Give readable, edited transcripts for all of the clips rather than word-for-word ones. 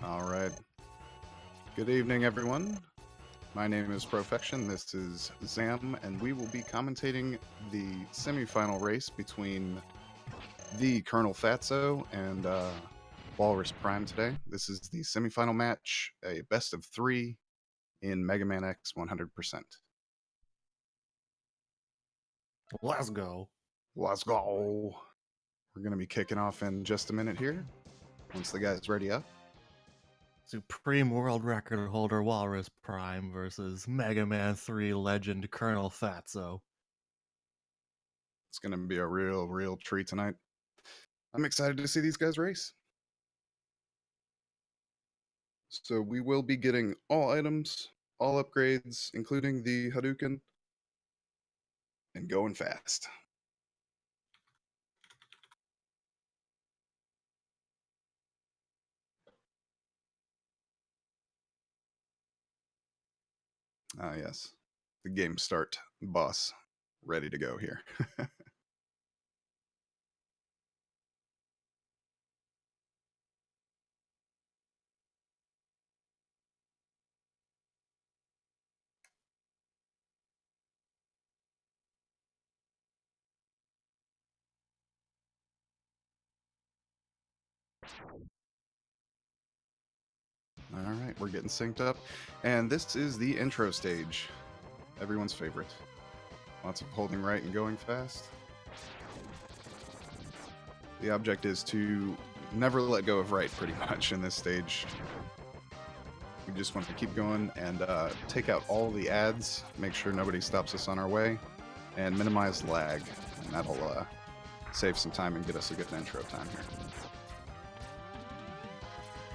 All right. Good evening, everyone. My name is Profection. This is Zam, and we will be commentating the semifinal race between the ColonelFatso and Walrus Prime today. This is the semifinal match, a best of 3 in Mega Man X 100%. Let's go. Let's go. We're going to be kicking off in just a minute here, once the guy's ready up. Supreme World Record holder Walrus Prime versus Mega Man 3 legend ColonelFatso. It's going to be a real treat tonight. I'm excited to see these guys race. So we will be getting all items, all upgrades, including the Hadouken, and going fast. Ah, yes. The game start boss ready to go here. All right, we're getting synced up. And this is the intro stage. Everyone's favorite. Lots of holding right and going fast. The object is to never let go of right, pretty much, in this stage. We just want to keep going and take out all the ads, make sure nobody stops us on our way, and minimize lag. And that'll save some time and get us a good intro time here.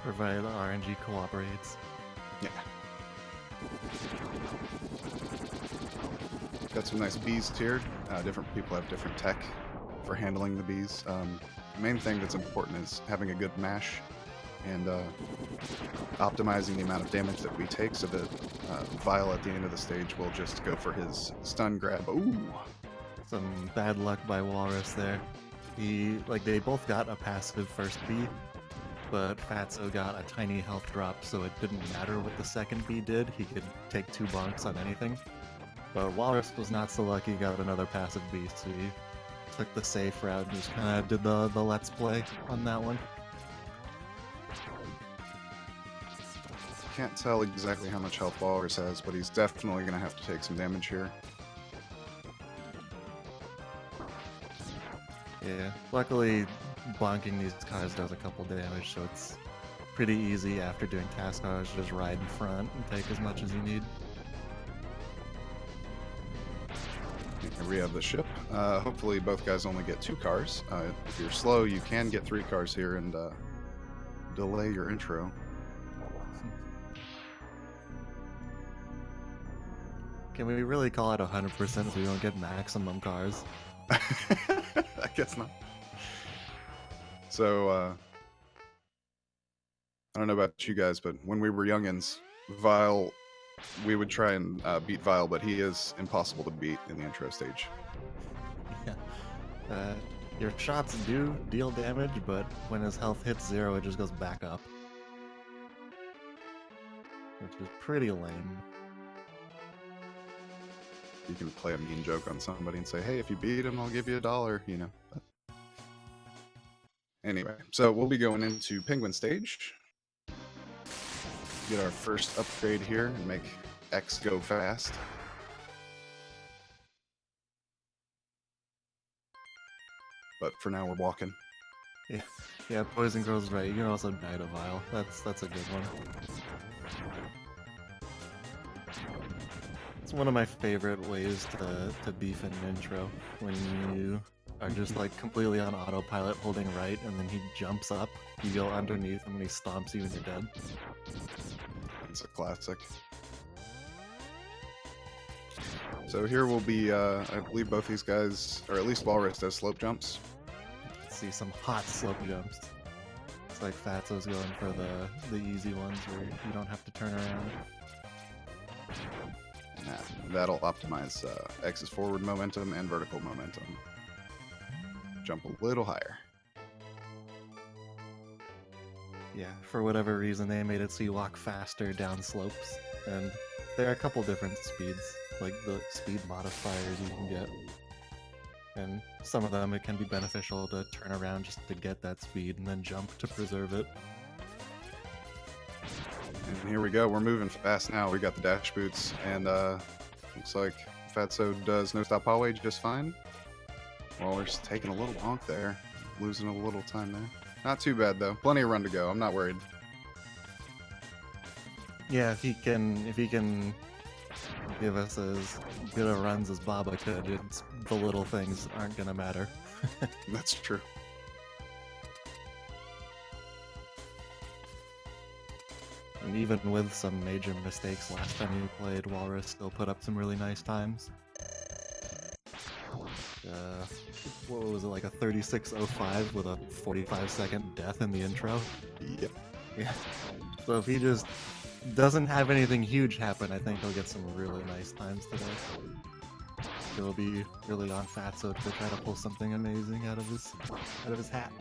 Provided the RNG cooperates. Yeah. Got some nice bees tiered. Different people have different tech for handling the bees. The main thing that's important is having a good mash and optimizing the amount of damage that we take so that Vile at the end of the stage will just go for his stun grab. Ooh! Some bad luck by Walrus there. They both got a passive first bee, but Fatso got a tiny health drop, so it didn't matter what the second bee did. He could take 2 bonks on anything. But Walrus was not so lucky, got another passive bee, so he took the safe route and just kind of did the let's play on that one. Can't tell exactly how much health Walrus has, but he's definitely going to have to take some damage here. Yeah, luckily bonking these cars does a couple damage, so it's pretty easy after doing task cars to just ride in front and take as much as you need. We have the ship. Hopefully both guys only get 2 cars. If you're slow, you can get 3 cars here and delay your intro. Can we really call it 100% so we don't get maximum cars? I guess not. So, I don't know about you guys, but when we were youngins, Vile, we would try and beat Vile, but he is impossible to beat in the intro stage. Yeah. Your shots do deal damage, but when his health hits 0, it just goes back up. Which is pretty lame. You can play a mean joke on somebody and say, hey, if you beat him, I'll give you $1, you know. But anyway, so we'll be going into Penguin stage. Get our first upgrade here and make X go fast. But for now, we're walking. Yeah, Poison Girl's right. You can also die to Vile. That's a good one. It's one of my favorite ways to beef an intro, when you are just like completely on autopilot holding right and then he jumps up, you go underneath him and he stomps you and you're dead. It's a classic. So here will be, I believe both these guys, or at least Walrus does slope jumps. Let's see some hot slope jumps. It's like Fatso's going for the easy ones where you don't have to turn around. That'll optimize X's forward momentum and vertical momentum. Jump a little higher. Yeah, for whatever reason, they made it so you walk faster down slopes, and there are a couple different speeds, like the speed modifiers you can get. And some of them, it can be beneficial to turn around just to get that speed and then jump to preserve it. And here we go. We're moving fast now. We got the dash boots, and looks like Fatso does no stop hallway just fine. Waller's taking a little bonk there, losing a little time there. Not too bad though. Plenty of run to go. I'm not worried. Yeah, if he can give us as good a runs as Baba could, the little things aren't gonna matter. That's true. And even with some major mistakes last time you played, Walrus still put up some really nice times. What was it, like a 36:05 with a 45-second death in the intro? Yep. Yeah. So if he just doesn't have anything huge happen, I think he'll get some really nice times today. It'll be really on Fatso to try to pull something amazing out of his hat.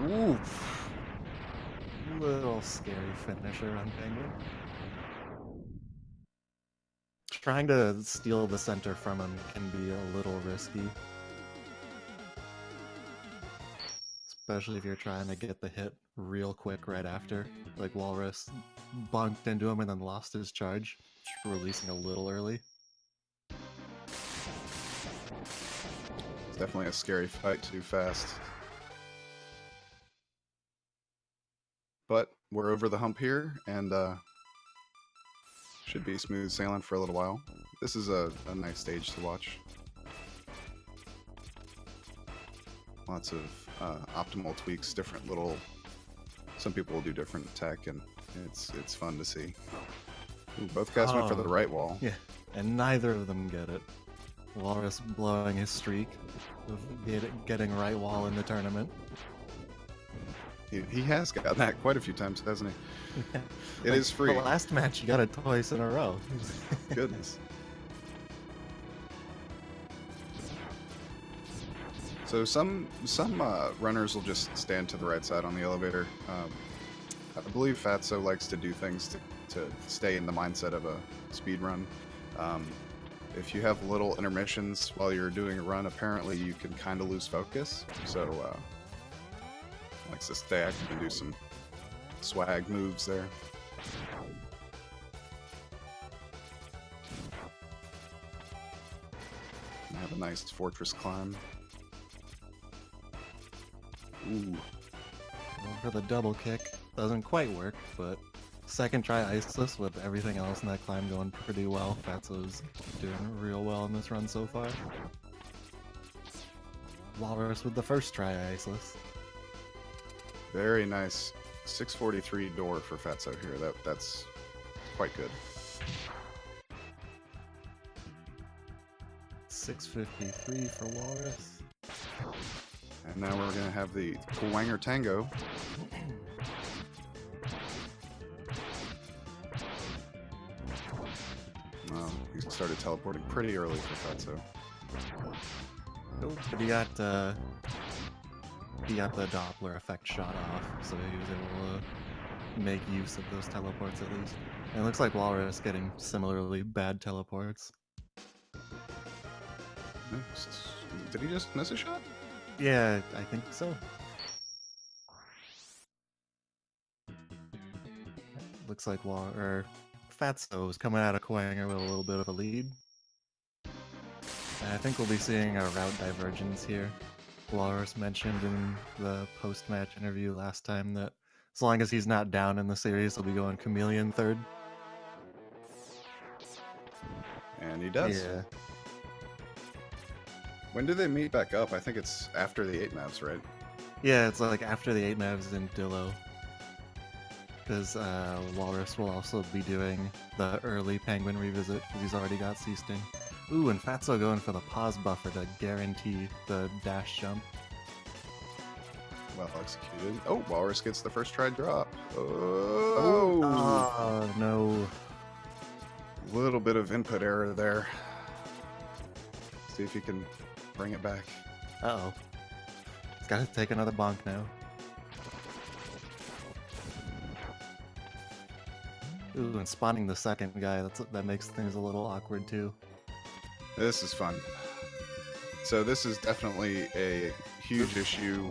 Oof. Little scary finisher on Penguin. Trying to steal the center from him can be a little risky. Especially if you're trying to get the hit real quick right after. Like Walrus bonked into him and then lost his charge, releasing a little early. It's definitely a scary fight too fast. But we're over the hump here, and should be smooth sailing for a little while. This is a nice stage to watch. Lots of optimal tweaks, different little... Some people will do different tech, and it's fun to see. Ooh, both guys went for the right wall. Yeah, and neither of them get it. Walrus blowing his streak of getting right wall in the tournament. He has gotten that quite a few times, hasn't he? Yeah. It is free. The last match, you got it twice in a row. Goodness. So some runners will just stand to the right side on the elevator. I believe Fatso likes to do things to stay in the mindset of a speed run. If you have little intermissions while you're doing a run, apparently you can kind of lose focus. So likes to stay active and do some swag moves there. And have a nice fortress climb. Ooh. Going for the double kick. Doesn't quite work, but second try iceless with everything else in that climb going pretty well. Fatso's doing real well in this run so far. Walrus with the first try iceless. Very nice 643 door for Fatso here. That's quite good. 653 for Walrus. And now we're going to have the Kwanger Tango. He started teleporting pretty early for Fatso. Nope, but he got the Doppler effect shot off, so he was able to make use of those teleports at least. And it looks like Walrus getting similarly bad teleports. Did he just miss a shot? Yeah, I think so. Looks like Fatso is coming out of Kwanger with a little bit of a lead. And I think we'll be seeing a route divergence here. Walrus mentioned in the post-match interview last time that as long as he's not down in the series, he'll be going Chameleon third. And he does. Yeah. When do they meet back up? I think it's after the 8 maps, right? Yeah, it's like after the 8 maps in Dillo. Because Walrus will also be doing the early Penguin revisit, because he's already got C-Sting. Ooh, and Fatso going for the pause buffer to guarantee the dash jump. Well executed. Oh, Walrus gets the first try drop. Oh no. Little bit of input error there. See if he can bring it back. Uh-oh. He's got to take another bonk now. Ooh, and spawning the second guy, that makes things a little awkward too. This is fun. So this is definitely a huge issue.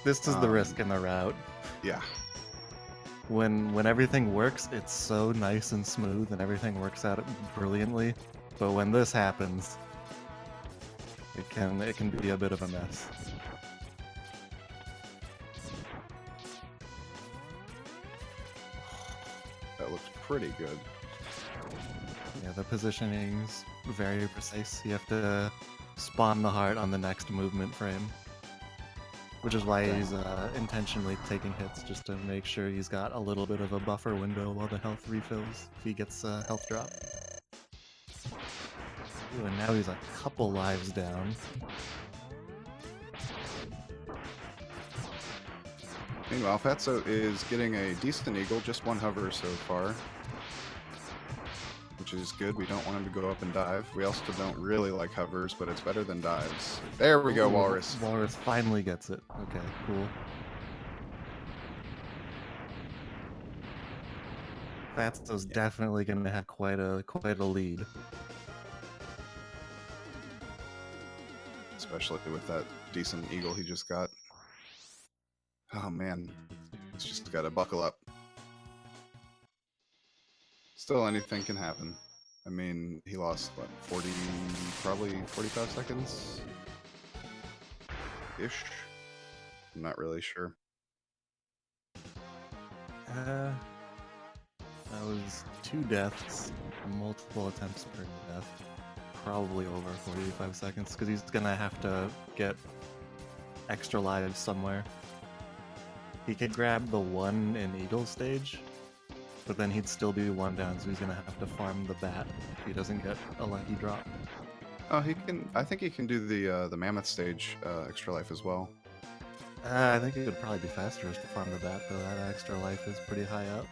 This is the risk in the route. Yeah. When everything works, it's so nice and smooth, and everything works out brilliantly. But when this happens, it can be a bit of a mess. That looks pretty good. Yeah, the positioning's very precise. You have to spawn the heart on the next movement frame. Which is why he's intentionally taking hits, just to make sure he's got a little bit of a buffer window while the health refills if he gets a health drop. Ooh, and now he's a couple lives down. Meanwhile, Fatso is getting a decent eagle, just one hover so far. Which is good. We don't want him to go up and dive. We also don't really like hovers, but it's better than dives. There we go, Walrus. Walrus finally gets it. Okay, cool. Fatso's definitely going to have quite a lead. Especially with that decent eagle he just got. Oh man, he's just got to buckle up. Still, anything can happen. I mean, he lost, what, probably 45 seconds? Ish? I'm not really sure. That was 2 deaths, multiple attempts per death. Probably over 45 seconds, because he's gonna have to get extra lives somewhere. He could grab the 1 in Eagle stage, but then he'd still be 1 down, so he's gonna have to farm the bat if he doesn't get a lucky drop. Oh, he can. I think he can do the Mammoth stage extra life as well. I think it would probably be faster just to farm the bat, though. That extra life is pretty high up.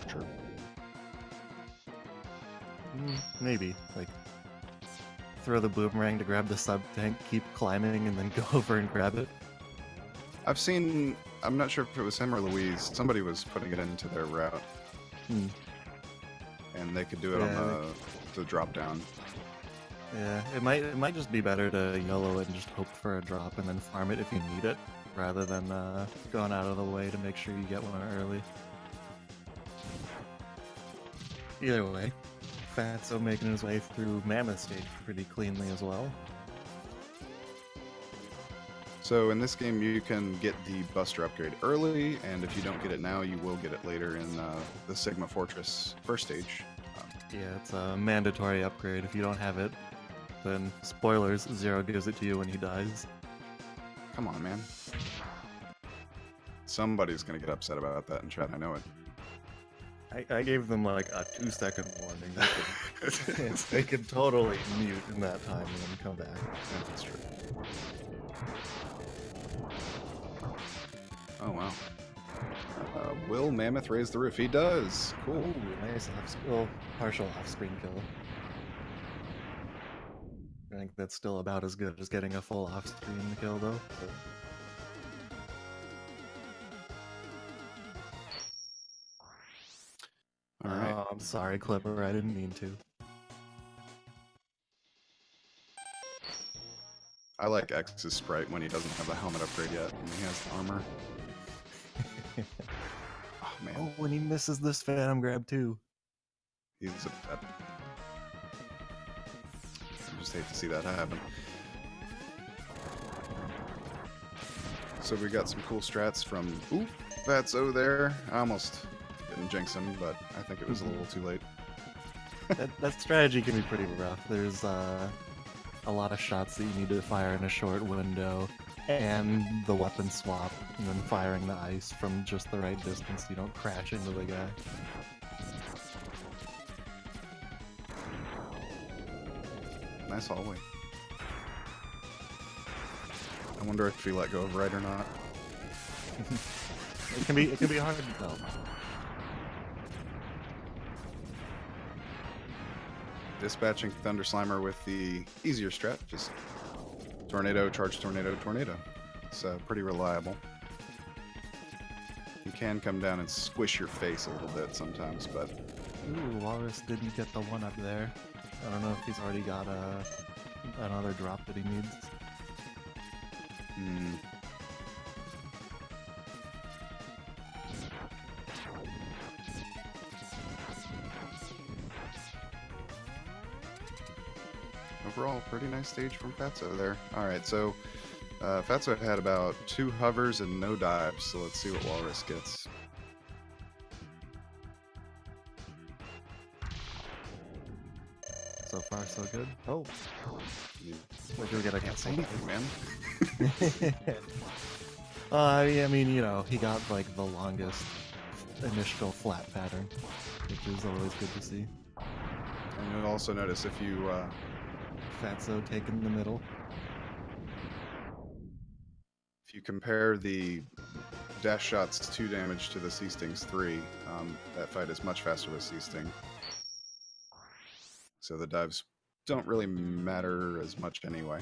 True. Maybe. Like, throw the boomerang to grab the sub-tank, keep climbing, and then go over and grab it. I've seen, I'm not sure if it was him or Louise, somebody was putting it into their route. And they could do it on the drop down. Yeah, it might just be better to YOLO it and just hope for a drop and then farm it if you need it, rather than going out of the way to make sure you get one early. Either way, Fatso making his way through Mammoth stage pretty cleanly as well. So in this game, you can get the Buster upgrade early, and if you don't get it now, you will get it later in the Sigma Fortress first stage. Yeah, it's a mandatory upgrade. If you don't have it, then spoilers, Zero gives it to you when he dies. Come on, man. Somebody's gonna get upset about that in chat, I know it. I gave them like a 2-second warning. They could totally mute in that time and then come back. That's true. Oh, wow. Will Mammoth raise the roof? He does. Cool. Ooh, nice partial off-screen kill. I think that's still about as good as getting a full off-screen kill, though. So. All right. Oh, I'm sorry, Clipper. I didn't mean to. I like X's sprite when he doesn't have the helmet upgrade yet, and he has the armor. Oh, man. Oh, when he misses this Phantom grab, too. He's upset. I just hate to see that happen. So we got some cool strats from Fatso there. I almost didn't jinx him, but I think it was a little too late. that strategy can be pretty rough. There's a lot of shots that you need to fire in a short window, and the weapon swap, and then firing the ice from just the right distance so you don't crash into the guy. Nice hallway. I wonder if he let go of right or not. It can be hard to tell. Dispatching Thunder Slimer with the easier strat, just tornado, charge, tornado, tornado. It's pretty reliable. He can come down and squish your face a little bit sometimes, but... Ooh, Walrus didn't get the one up there. I don't know if he's already got another drop that he needs. Hmm. Overall, pretty nice stage from Fatso there. Alright, so Fatso had about 2 hovers and no dives, so let's see what Walrus gets. So far, so good. Oh, You we do get a can't say anything, man. I mean, you know, he got like the longest initial flat pattern, which is always good to see. And you'll also notice if you Fatso taking the middle. if you compare the dash shot's 2 damage to the C Sting's 3, that fight is much faster with C Sting. So the dives don't really matter as much anyway.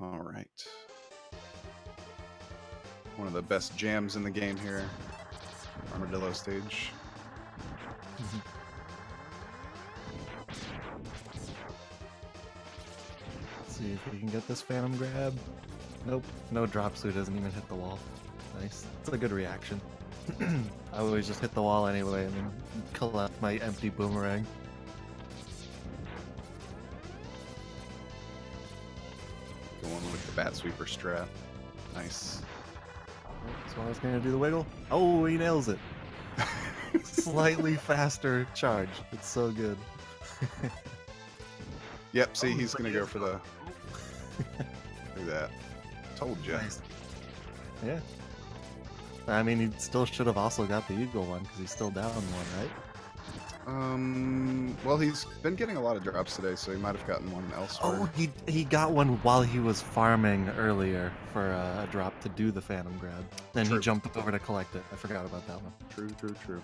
All right. One of the best jams in the game here. Armadillo stage. Let's see if we can get this Phantom grab. Nope, no drop, so he doesn't even hit the wall. Nice. That's a good reaction. I always just hit the wall anyway and then collect my empty boomerang. Going with the bat sweeper strat. Nice. So I was gonna do the wiggle. Oh, he nails it. Slightly faster charge. It's so good. Yep, see, he's gonna go for the... Look at that. Told ya. Nice. Yeah. I mean, he still should have also got the Eagle one because he's still down one, right? Well, he's been getting a lot of drops today, so he might have gotten one elsewhere. Oh, he got one while he was farming earlier for a drop to do the Phantom grab. Then True. he jumped over to collect it. I forgot about that one. True, true, true.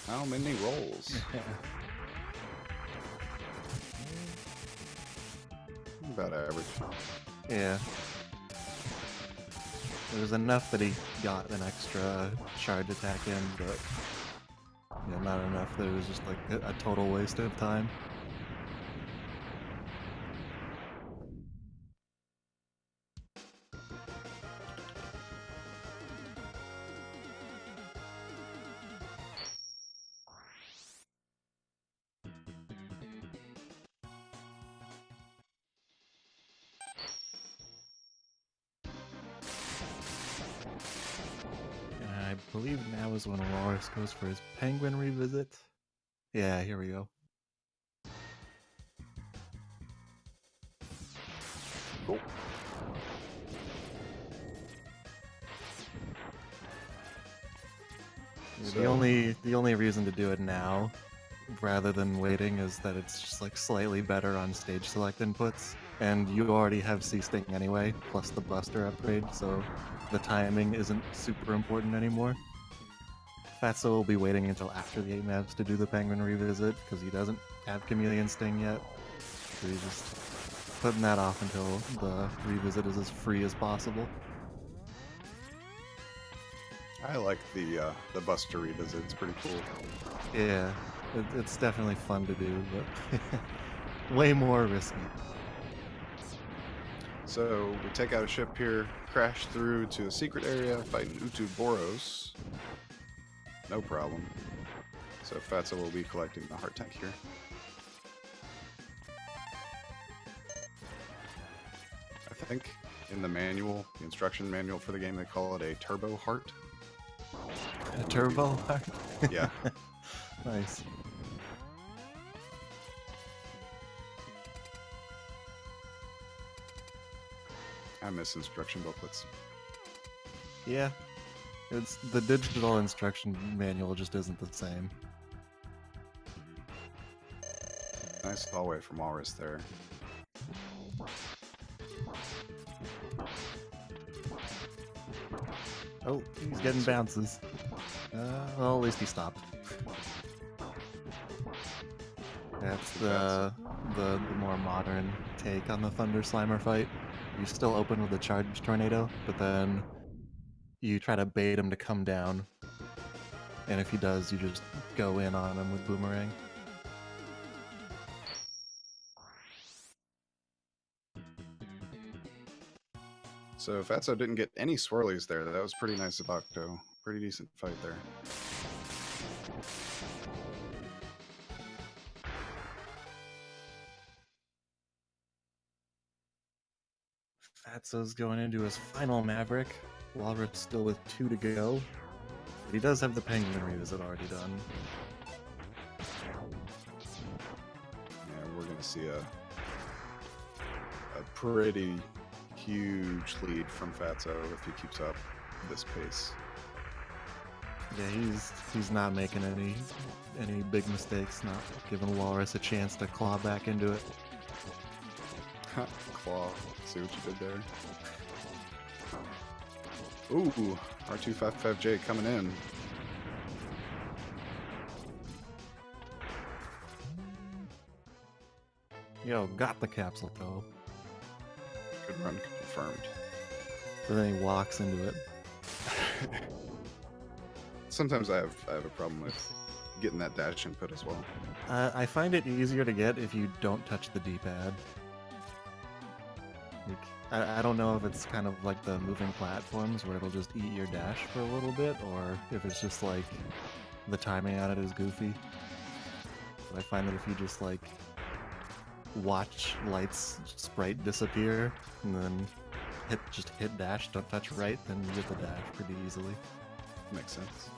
How many rolls? About average. Yeah. It was enough that he got an extra charge attack in, but yeah, not enough that it was just like a total waste of time. I believe now is when Walrus goes for his Penguin revisit. Yeah, here we go. Cool. The only reason to do it now, rather than waiting, is that it's just like slightly better on stage select inputs, and you already have C-Sting anyway, plus the Buster upgrade, so the timing isn't super important anymore. Fatso will be waiting until after the 8 maps to do the Penguin revisit, because he doesn't have Chameleon Sting yet, so he's just putting that off until the revisit is as free as possible. I like the Buster revisit. It's pretty cool. Yeah, it's definitely fun to do, but way more risky. So we take out a ship here, crash through to the secret area, fighting Boros. No problem. So Fatso will be collecting the heart tank here. I think in the manual, the instruction manual for the game, they call it a turbo heart. A turbo heart? Yeah. Nice. I miss instruction booklets. Yeah. It's the digital instruction manual just isn't the same. Nice hallway from Walrus there. Oh, he's getting bounces. Well, at least he stopped. That's the more modern take on the Thunder Slimer fight. You still open with a charge tornado, but then you try to bait him to come down. And if he does, you just go in on him with Boomerang. So Fatso didn't get any swirlies there. That was pretty nice of Octo. Pretty decent fight there. Fatso's going into his final Maverick. Walrus still with 2 to go. But he does have the Penguin revisit already done. Yeah, we're going to see a pretty huge lead from Fatso if he keeps up this pace. Yeah, he's not making any big mistakes, not giving Walrus a chance to claw back into it. Claw. See what you did there? Ooh, R255J coming in. Yo, got the capsule toe. Good run confirmed. But then he walks into it. Sometimes I have a problem with getting that dash input as well. I find it easier to get if you don't touch the D-pad. Like, I don't know if it's kind of like the moving platforms where it'll just eat your dash for a little bit, or if it's just like the timing on it is goofy. But I find that if you just like watch Light's sprite disappear and then just hit dash, don't touch right, then you get the dash pretty easily. Makes sense.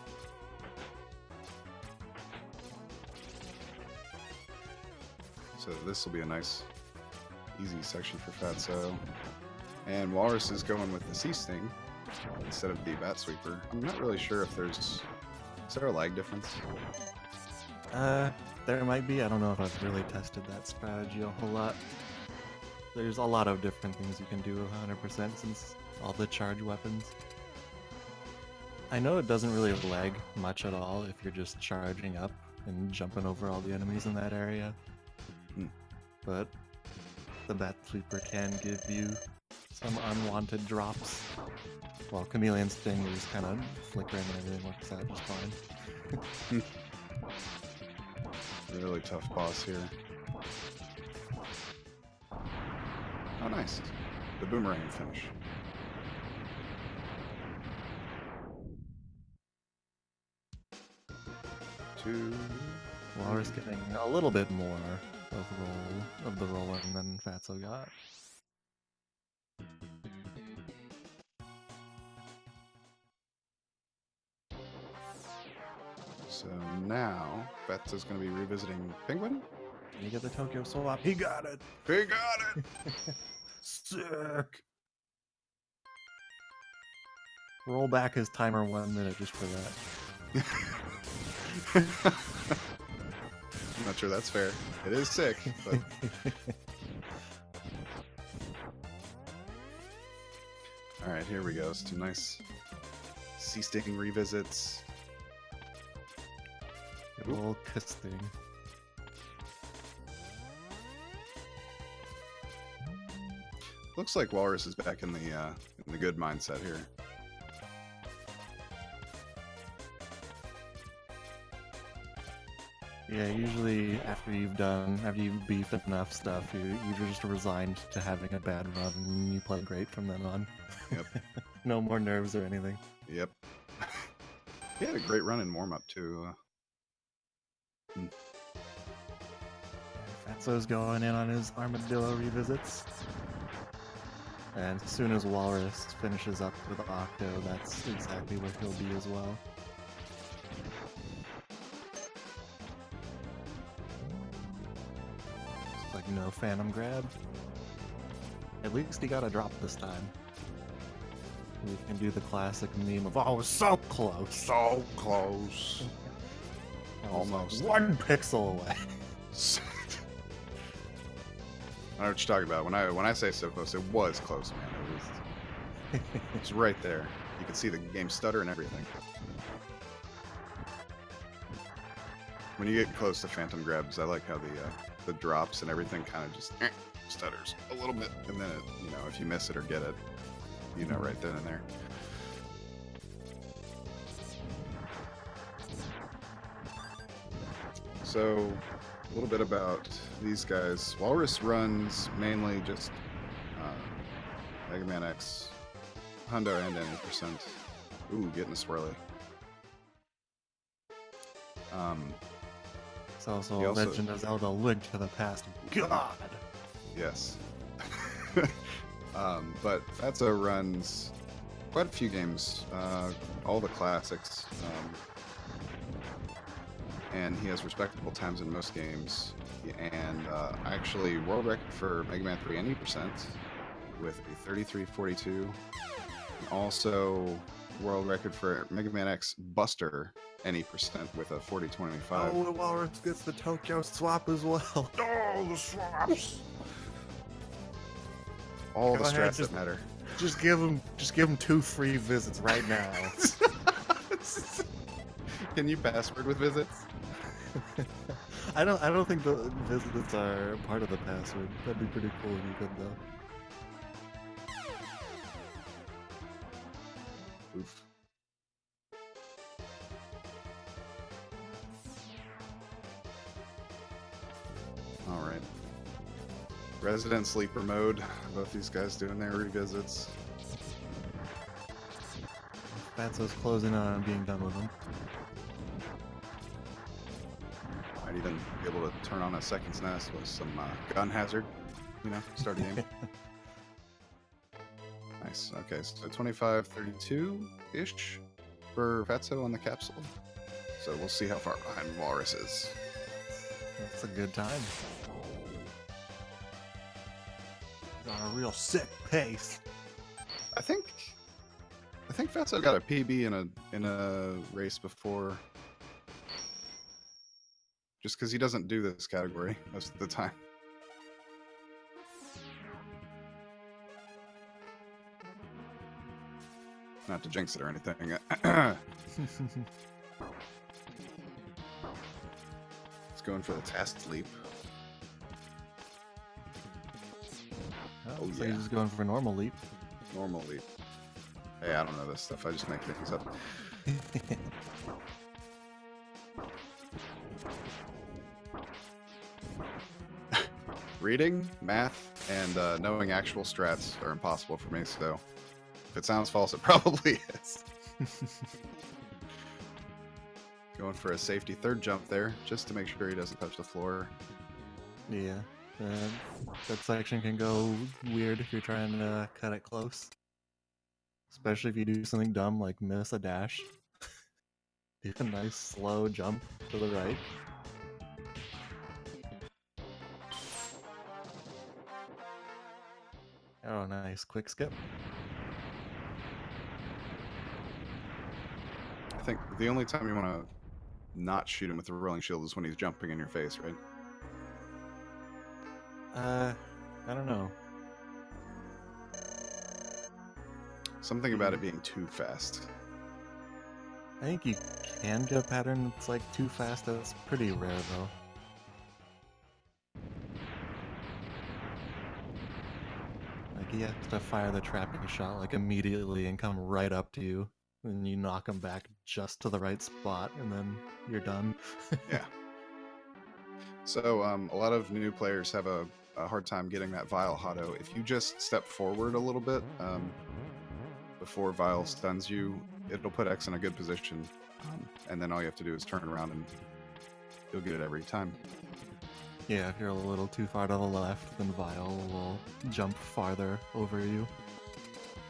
So this will be a nice, easy section for Fatso. And Walrus is going with the C-Sting instead of the Bat Sweeper. I'm not really sure if is there a lag difference? There might be. I don't know if I've really tested that strategy a whole lot. There's a lot of different things you can do 100% since all the charge weapons. I know it doesn't really lag much at all if you're just charging up and jumping over all the enemies in that area. But the Bat Sweeper can give you some unwanted drops, while Chameleon Sting is kind of flickering and everything works out just fine. Really tough boss here. Oh, nice. The boomerang finish. Walrus getting a little bit more of the rolling than Fatso got. So now Fatso's going to be revisiting Penguin. Did he get the Tokyo swap? He got it! He got it! Sick! Roll back his timer 1 minute just for that. I'm not sure that's fair. It is sick, but... Alright, here we go. Some nice C-Sting revisits. A little kissing. Looks like Walrus is back in the good mindset here. Yeah, usually after you've beefed enough stuff, you're just resigned to having a bad run and you play great from then on. Yep. No more nerves or anything. Yep. He had a great run in warm-up too. Fatso's going in on his Armadillo revisits. And as soon as Walrus finishes up with Octo, that's exactly where he'll be as well. It's like no Phantom Grab. At least he got a drop this time. We can do the classic meme of, oh, so close. So close. Almost. 1 pixel away. I know what you're talking about. When I say so close, it was close, man. It was right there. You could see the game stutter and everything. When you get close to Phantom Grabs, I like how the drops and everything kind of just stutters a little bit, and then if you miss it or get it, right then and there. So, a little bit about these guys. Walrus runs mainly just Mega Man X, Hundo, and N%. Ooh, getting a swirly. It's also Legend of Zelda: Link to the Past. God. Yes. But Fatso runs quite a few games, all the classics, and he has respectable times in most games. And actually, world record for Mega Man 3 and E% with a 33.42. And also, world record for Mega Man X Buster and E% with a 40.25. Oh, Walrus gets the Tokyo swap as well. Oh, the swaps! All the strats that matter. Just give him 2 free visits right now. Can you password with visits? I don't think the visits are part of the password. That'd be pretty cool if you could though. Oof. All right. Resident Sleeper mode. Both these guys doing their revisits. Fatso's closing on being done with them. Might even be able to turn on a second's nest with some gun hazard. Start a game. Nice. Okay, so 25-32-ish for Fatso on the capsule. So we'll see how far behind Walrus is. That's a good time. Got a real sick pace. I think Fatso got a PB in a race before. Just because he doesn't do this category most of the time. Not to jinx it or anything. It's going for the test leap. Oh yeah. So he's just going for a normal leap. Normal leap. Hey, I don't know this stuff. I just make things up. Reading, math, and knowing actual strats are impossible for me, so if it sounds false, it probably is. Going for a safety third jump there, just to make sure he doesn't touch the floor. Yeah, that section can go weird if you're trying to cut it close. Especially if you do something dumb like miss a dash. Do a nice slow jump to the right. Oh, nice. Quick skip. I think the only time you want to not shoot him with the rolling shield is when he's jumping in your face, right? I don't know. Something about it being too fast. I think you can get a pattern that's like too fast. That's pretty rare though. Like he has to fire the trapping shot like immediately and come right up to you. And you knock him back just to the right spot and then you're done. Yeah. So a lot of new players have a hard time getting that Vile Hotto. If you just step forward a little bit before Vile stuns you, it'll put X in a good position. And then all you have to do is turn around and you'll get it every time. Yeah, if you're a little too far to the left, then Vile will jump farther over you.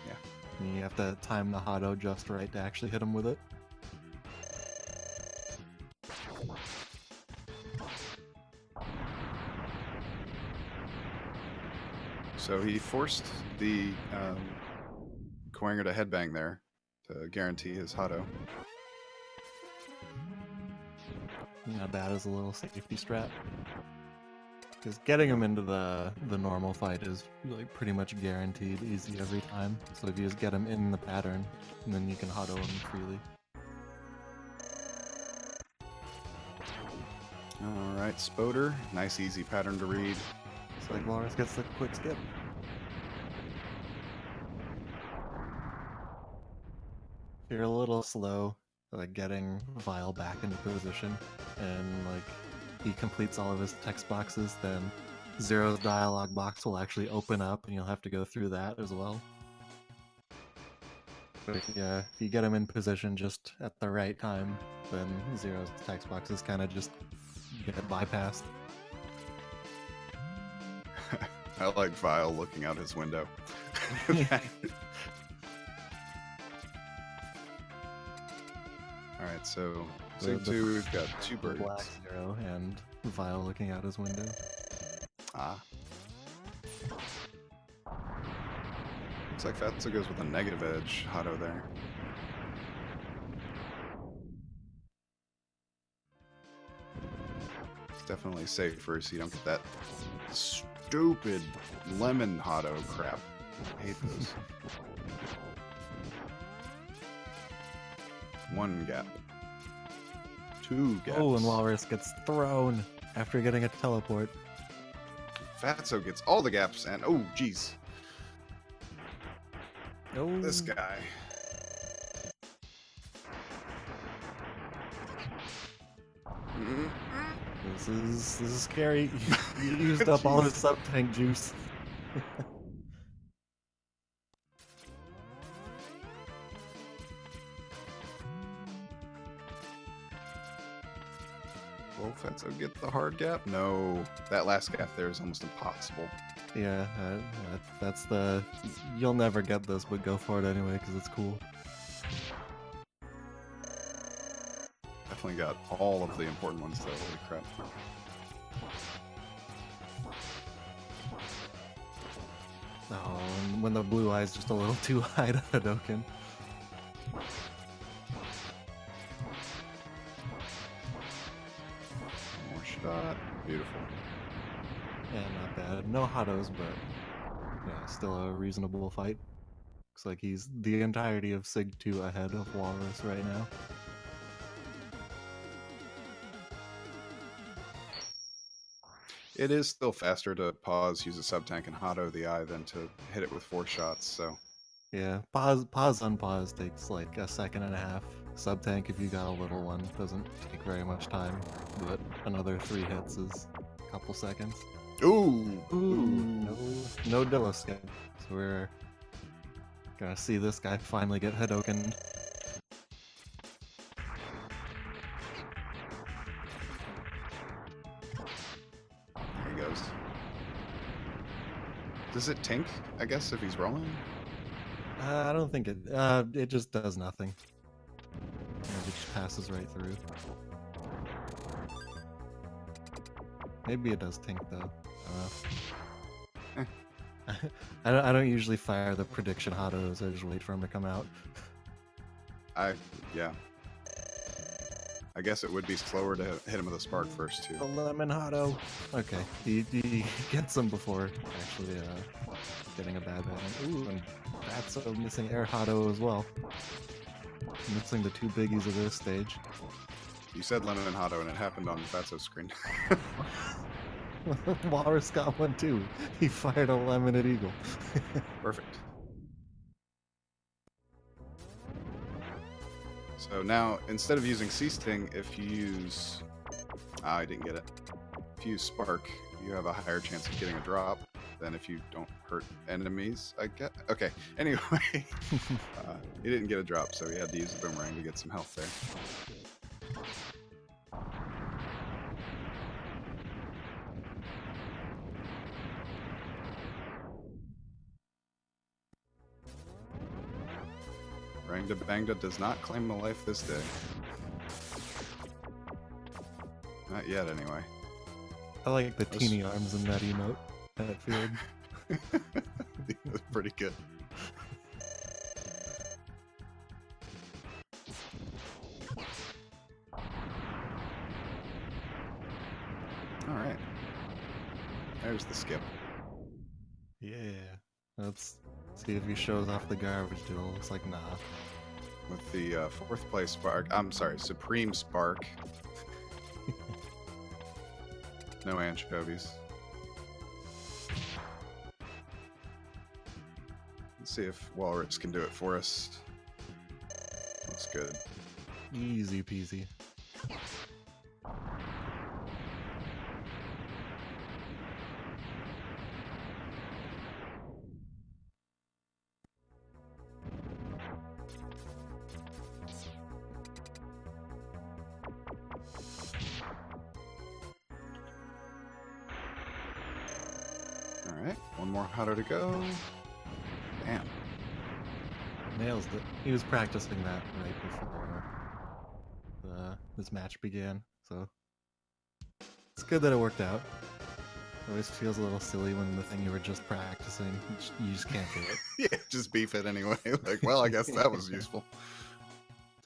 Yeah. And you have to time the Hotto just right to actually hit him with it. So he forced the Quanger to headbang there to guarantee his Hotto. Not bad as a little safety strat. Because getting him into the normal fight is like pretty much guaranteed easy every time. So if you just get him in the pattern, and then you can Hado him freely. Alright, Spoder. Nice easy pattern to read. It's like Walrus gets the quick skip. If you're a little slow, like getting Vile back into position, and like he completes all of his text boxes, then Zero's dialogue box will actually open up, and you'll have to go through that as well. But if you get him in position just at the right time, then Zero's text boxes kind of just get bypassed. I like Vile looking out his window. Alright, so Sig 2, we've got two birds. Black Zero and Vile looking out his window. Ah. Looks like Fatso goes with a negative edge Hado there. It's definitely safer so you don't get that stupid lemon Hado crap. I hate those. One gap. Two gaps. Oh, and Walrus gets thrown after getting a teleport. Fatso gets all the gaps and oh jeez. Oh, This guy. This is scary. You used up all his sub tank juice. Will Fatso get the hard gap? No. That last gap there is almost impossible. Yeah, that's the... You'll never get this, but go for it anyway, because it's cool. Definitely got all of the important ones though, holy crap. Oh, and when the blue eye's just a little too high to Hadoken. More shot. Beautiful. Yeah, not bad. No Hados, but yeah, still a reasonable fight. Looks like he's the entirety of Sig 2 ahead of Walrus right now. It is still faster to pause, use a sub-tank, and Hado the eye than to hit it with 4 shots, so... Yeah, pause, unpause takes like a second and a half. Sub-tank, if you got a little one, doesn't take very much time, but another 3 hits is a couple seconds. Ooh! No Dilla skip. So we're gonna see this guy finally get Hadoken. There he goes. Does it tank, I guess, if he's rolling? I don't think it... it just does nothing. It just passes right through. Maybe it does tank though. I don't know. I don't usually fire the prediction Hados, I just wait for him to come out. Yeah. I guess it would be slower to hit him with a spark first, too. The lemon Hado! Okay, he gets him before actually getting a bad one. Ooh, and that's a missing air Hado as well. Missing the 2 biggies of this stage. You said lemon and Hado, and it happened on Fatso's screen. Walrus got one too. He fired a lemon at Eagle. Perfect. So now, instead of using Sea Sting, if you use... Ah, I didn't get it. If you use Spark, you have a higher chance of getting a drop than if you don't hurt enemies, I get. Okay, anyway. He didn't get a drop, so he had to use a boomerang to get some health there. Rangda Bangda does not claim the life this day. Not yet, anyway. I like the teeny arms in that emote, that field. That's pretty good. Alright. There's the skip. Yeah. Let's see if he shows off the garbage duel. Looks like nah. With the fourth place spark. I'm sorry, Supreme Spark. No anchovies. Let's see if Walrus can do it for us. Looks good. Easy peasy. Alright, one more Hado to go. Damn. Nails it. He was practicing that right before this match began, so it's good that it worked out. It always feels a little silly when the thing you were just practicing, you just can't do it. Yeah, just beef it anyway. Like, well, I guess that was useful.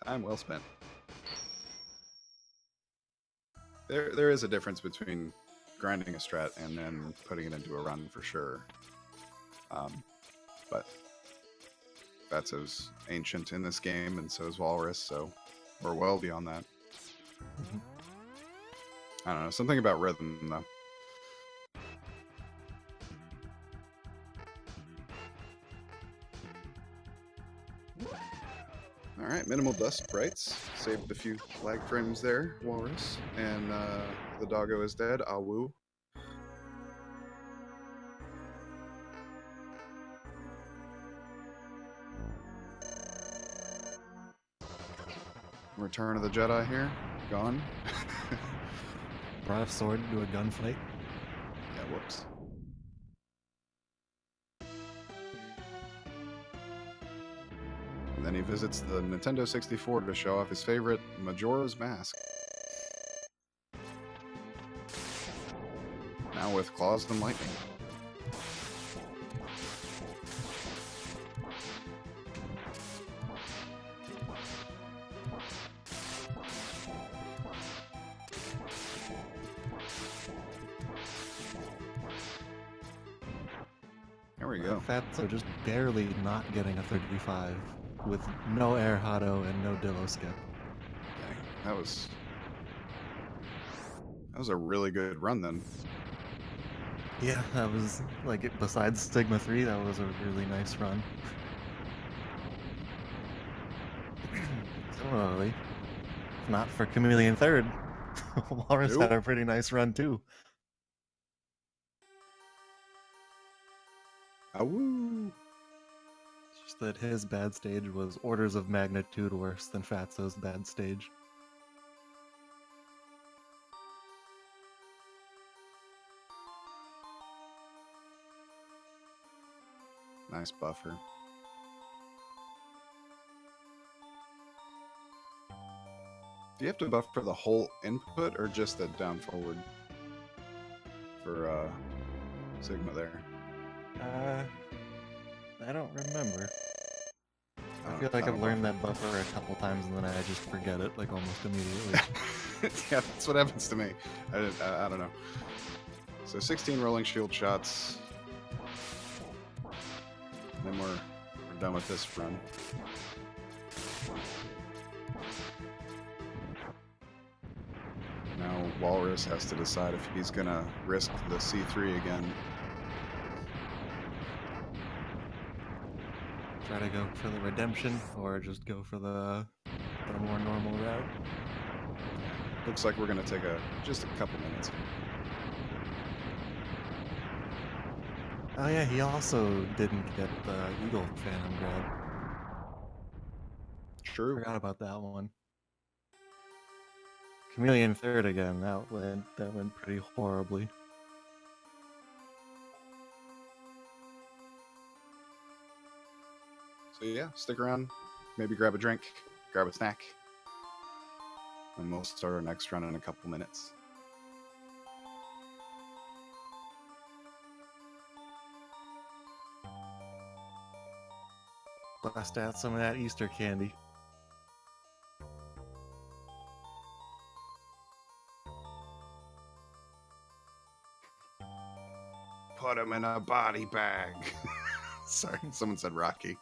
Time well spent. There is a difference between grinding a strat and then putting it into a run for sure. But Fatso's ancient in this game, and so is Walrus, so we're well beyond that. I don't know, something about rhythm, though. Alright, minimal dust sprites. Saved a few lag frames there, Walrus. And the doggo is dead. Awoo. Return of the Jedi here. Gone. Brought a sword into a gunfight. Yeah, whoops. And then he visits the Nintendo 64 to show off his favorite Majora's Mask. Now with claws and lightning. There we go. Fatso just barely not getting a 35 with no air Hado and no Dillo skip. Dang, that was a really good run then. Yeah, that was like besides Stigma 3, that was a really nice run. Similarly, if not for Chameleon third, Walrus had a pretty nice run too. Awoo! Just that his bad stage was orders of magnitude worse than Fatso's bad stage. Nice buffer. Do you have to buffer the whole input or just the down forward for Sigma there? I don't remember. I don't- feel like I I've don't learned that buffer a couple times and then I just forget it like almost immediately. Yeah, that's what happens to me. I don't know. So 16 rolling shield shots. And then we're done with this run. Now Walrus has to decide if he's gonna risk the C3 again. Try to go for the redemption or just go for the more normal route. Looks like we're gonna take just a couple minutes here. Oh yeah, he also didn't get the Eagle Phantom grab. True. Forgot about that one. Chameleon third again. That went pretty horribly. So yeah, stick around, maybe grab a drink, grab a snack, and we'll start our next run in a couple minutes. Blast out some of that Easter candy. put him in a body bag. Sorry, someone said Rocky.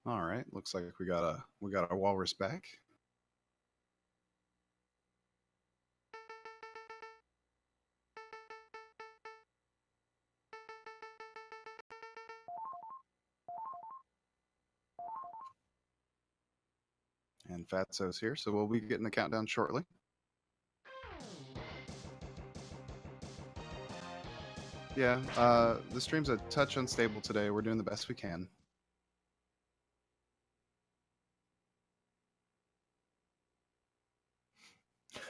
All right, looks like we got a walrus back. And Fatso's here, so we'll be getting the countdown shortly. Yeah, the stream's a touch unstable today. We're doing the best we can.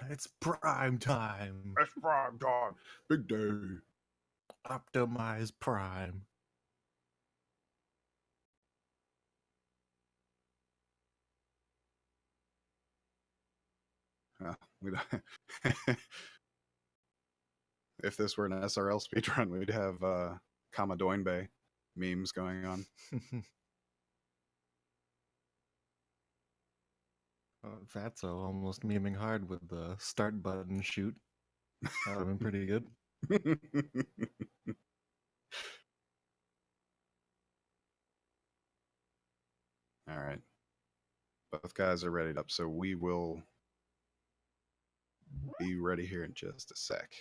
It's prime time. It's prime time. Big day. Optimize Prime. We don't if this were an SRL speedrun, we'd have Kamadoinbe memes going on. Fatso almost memeing hard with the start button shoot. That would have been pretty good. All right. Both guys are readied up, so we will be ready here in just a sec.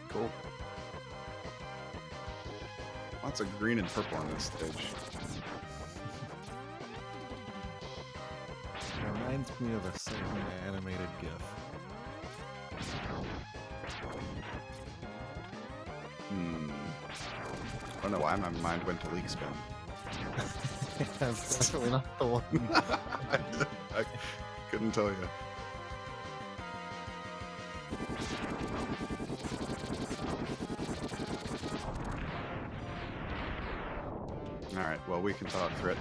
Cool. Lots of green and purple on this stage. It reminds me of a certain animated GIF. I don't know why my mind went to leak spin. That's definitely not the one. I couldn't tell you. Alright, well, we can talk through it.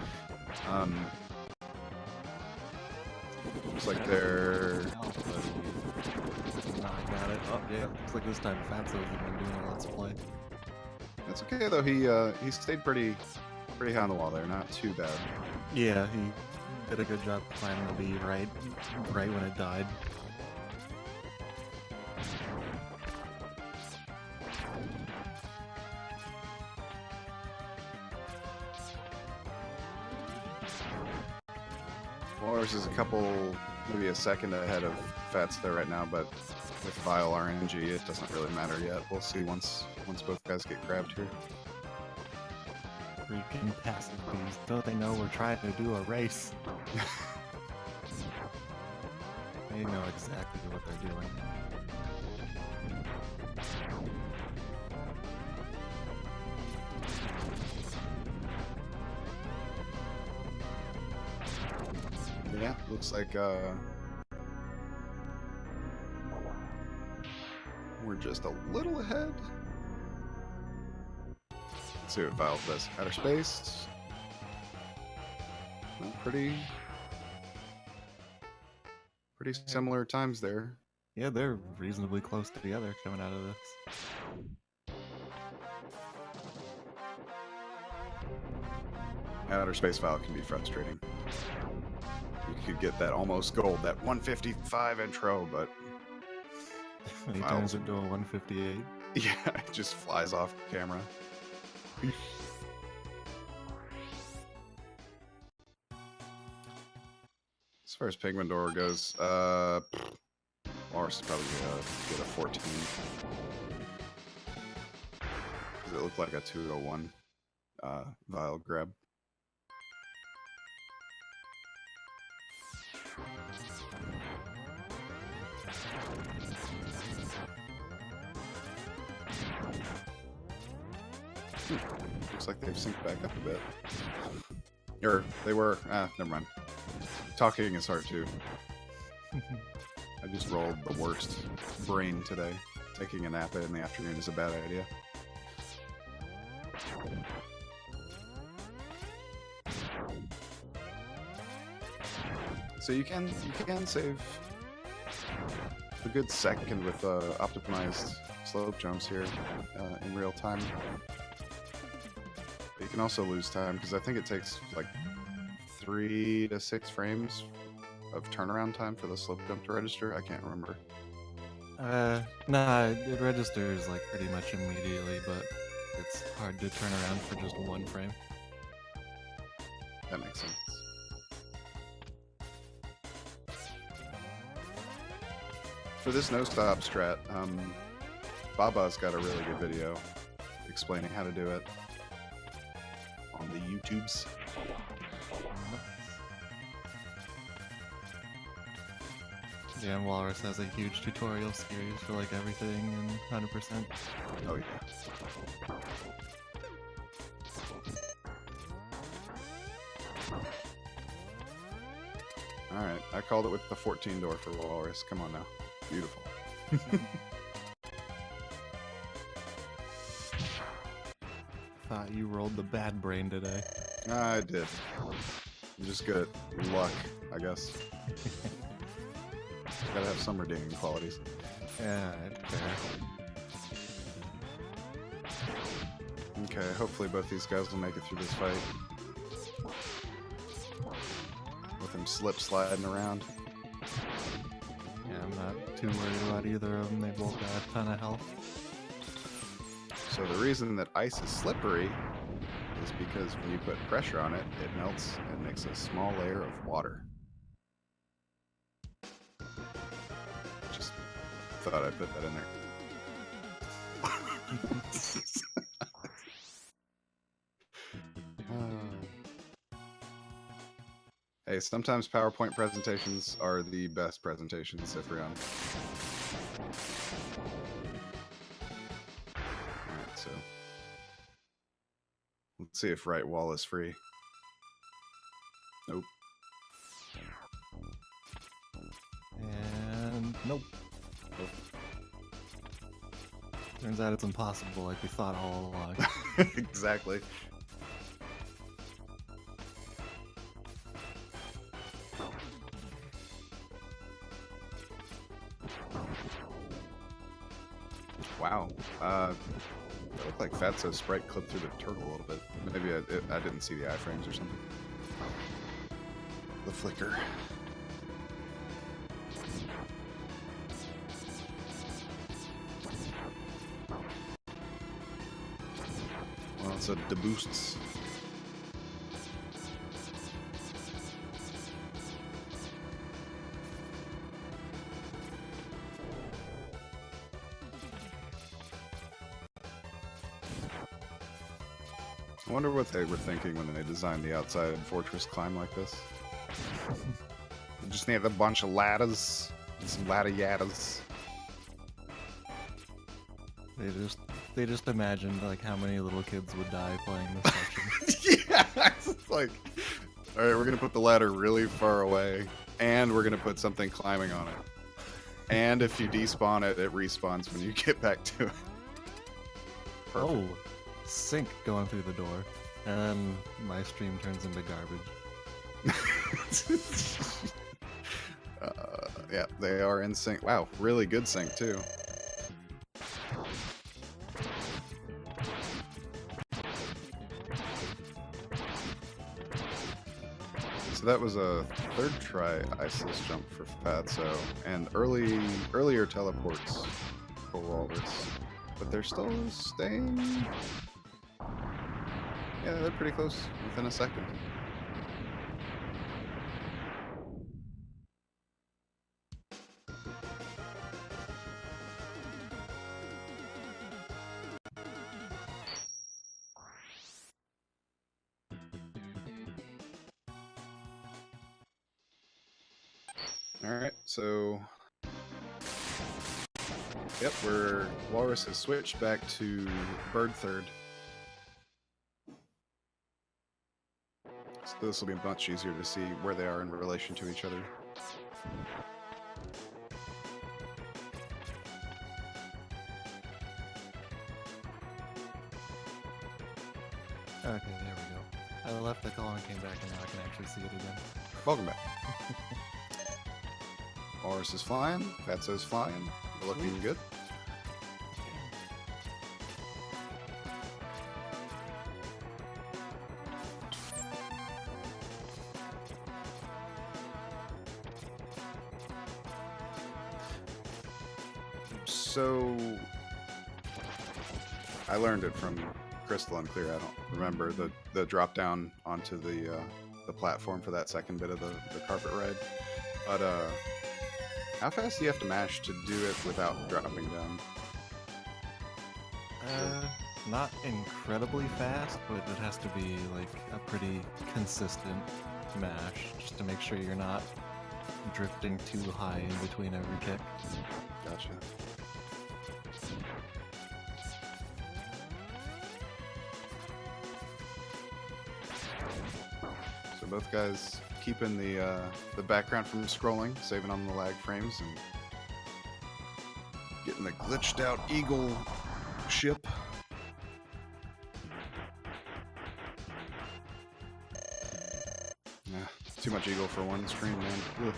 Looks like they're... Got it. Oh, yeah. Looks like this time Fatso's the one doing a Let's Play. That's okay, though. He stayed pretty Pretty high on the wall there, not too bad. Yeah, he did a good job climbing the bee right when it died. Walrus is a couple, maybe a second ahead of Fatso right now, but with Vile RNG, it doesn't really matter yet. We'll see once both guys get grabbed here. Freaking passive bees. Don't they know we're trying to do a race? They know exactly what they're doing. Yeah, looks like we're just a little ahead. Let's see what Vile does. Outer space. Well, pretty similar times there. Yeah, they're reasonably close together coming out of this. Outer space Vile can be frustrating. You could get that almost gold, that 155 intro, but He turns into a 158. yeah, it just flies off camera. As far as Pigman Door goes, Walrus is probably gonna get a 14. Does it look like a 201 Vile grab? Looks like they've synced back up a bit. Or they were, never mind. Talking is hard too. I just rolled the worst brain today. Taking a nap in the afternoon is a bad idea. So you can save a good second with optimized slope jumps here in real time. But you can also lose time because I think it takes like 3 to 6 frames of turnaround time for the slope jump to register. I can't remember. Nah, it registers like pretty much immediately, but it's hard to turn around for just 1 frame. That makes sense. For this no-stop strat, Baba's got a really good video explaining how to do it on the YouTubes. Yeah, and Walrus has a huge tutorial series for like everything and 100%. Oh yeah. Alright, I called it with the 14 door for Walrus. Come on now. Beautiful. Thought you rolled the bad brain today. I did. I'm just good at luck, I guess. Gotta have some redeeming qualities. Yeah, fair. Okay, hopefully both these guys will make it through this fight. With him sliding around. Yeah, I'm not too worried about either of them. They both got a ton of health. So the reason that ice is slippery is because when you put pressure on it, it melts and makes a small layer of water. Just thought I'd put that in there. Hey, sometimes PowerPoint presentations are the best presentations, Cyprian. Alright, so let's see if right wall is free. Nope. And nope. Turns out it's impossible like we thought all along. Exactly. Wow. It looked like Fatso's sprite clipped through the turtle a little bit. Maybe I didn't see the iframes or something. The flicker. Lots of deboosts. I wonder what they were thinking when they designed the outside fortress climb like this. You just need a bunch of ladders and some ladder yadders. They just imagined like how many little kids would die playing this section. Yeah, it's like, all right, we're gonna put the ladder really far away, and we're gonna put something climbing on it. And if you despawn it, it respawns when you get back to it. Perfect. Oh, sync going through the door, and then my stream turns into garbage. Yeah, they are in sync. Wow, really good sync too. So that was a third try iceless jump for Fatso, and earlier teleports for Walrus, but they're still staying. Yeah, they're pretty close, within a second. Alright, so yep, Walrus has switched back to Bird third. So this will be much easier to see where they are in relation to each other. Okay, there we go. I left the call and came back, and now I can actually see it again. Welcome back. Walrus is flying, Fatso's flying, they're looking good. So I learned it from Crystal and Clear. I don't remember the drop down onto the platform for that second bit of the carpet ride. But how fast do you have to mash to do it without dropping down? Not incredibly fast, but it has to be like a pretty consistent mash, just to make sure you're not drifting too high in between every kick. Gotcha. So both guys keeping the background from scrolling, saving on the lag frames, and getting the glitched out eagle ship. Yeah, too much eagle for one stream, man. Ugh.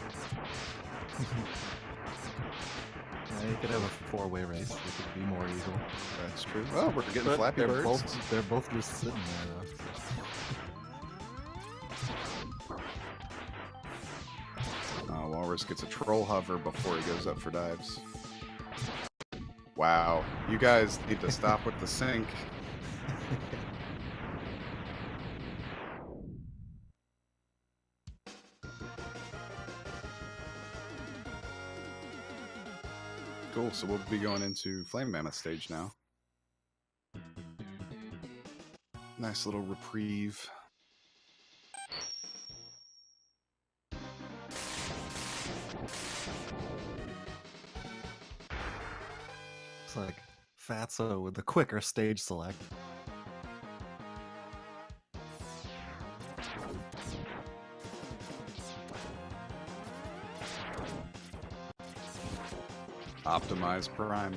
Yeah, you could have a four-way race. It could be more eagle. That's true. Oh, we're getting But Flappy they're Birds. they're both just sitting there though. Walrus gets a troll hover before he goes up for dives. Wow, you guys need to stop with the sync. Cool, so we'll be going into Flame Mammoth stage now. Nice little reprieve. It's like Fatso with the quicker stage select. Optimize Prime.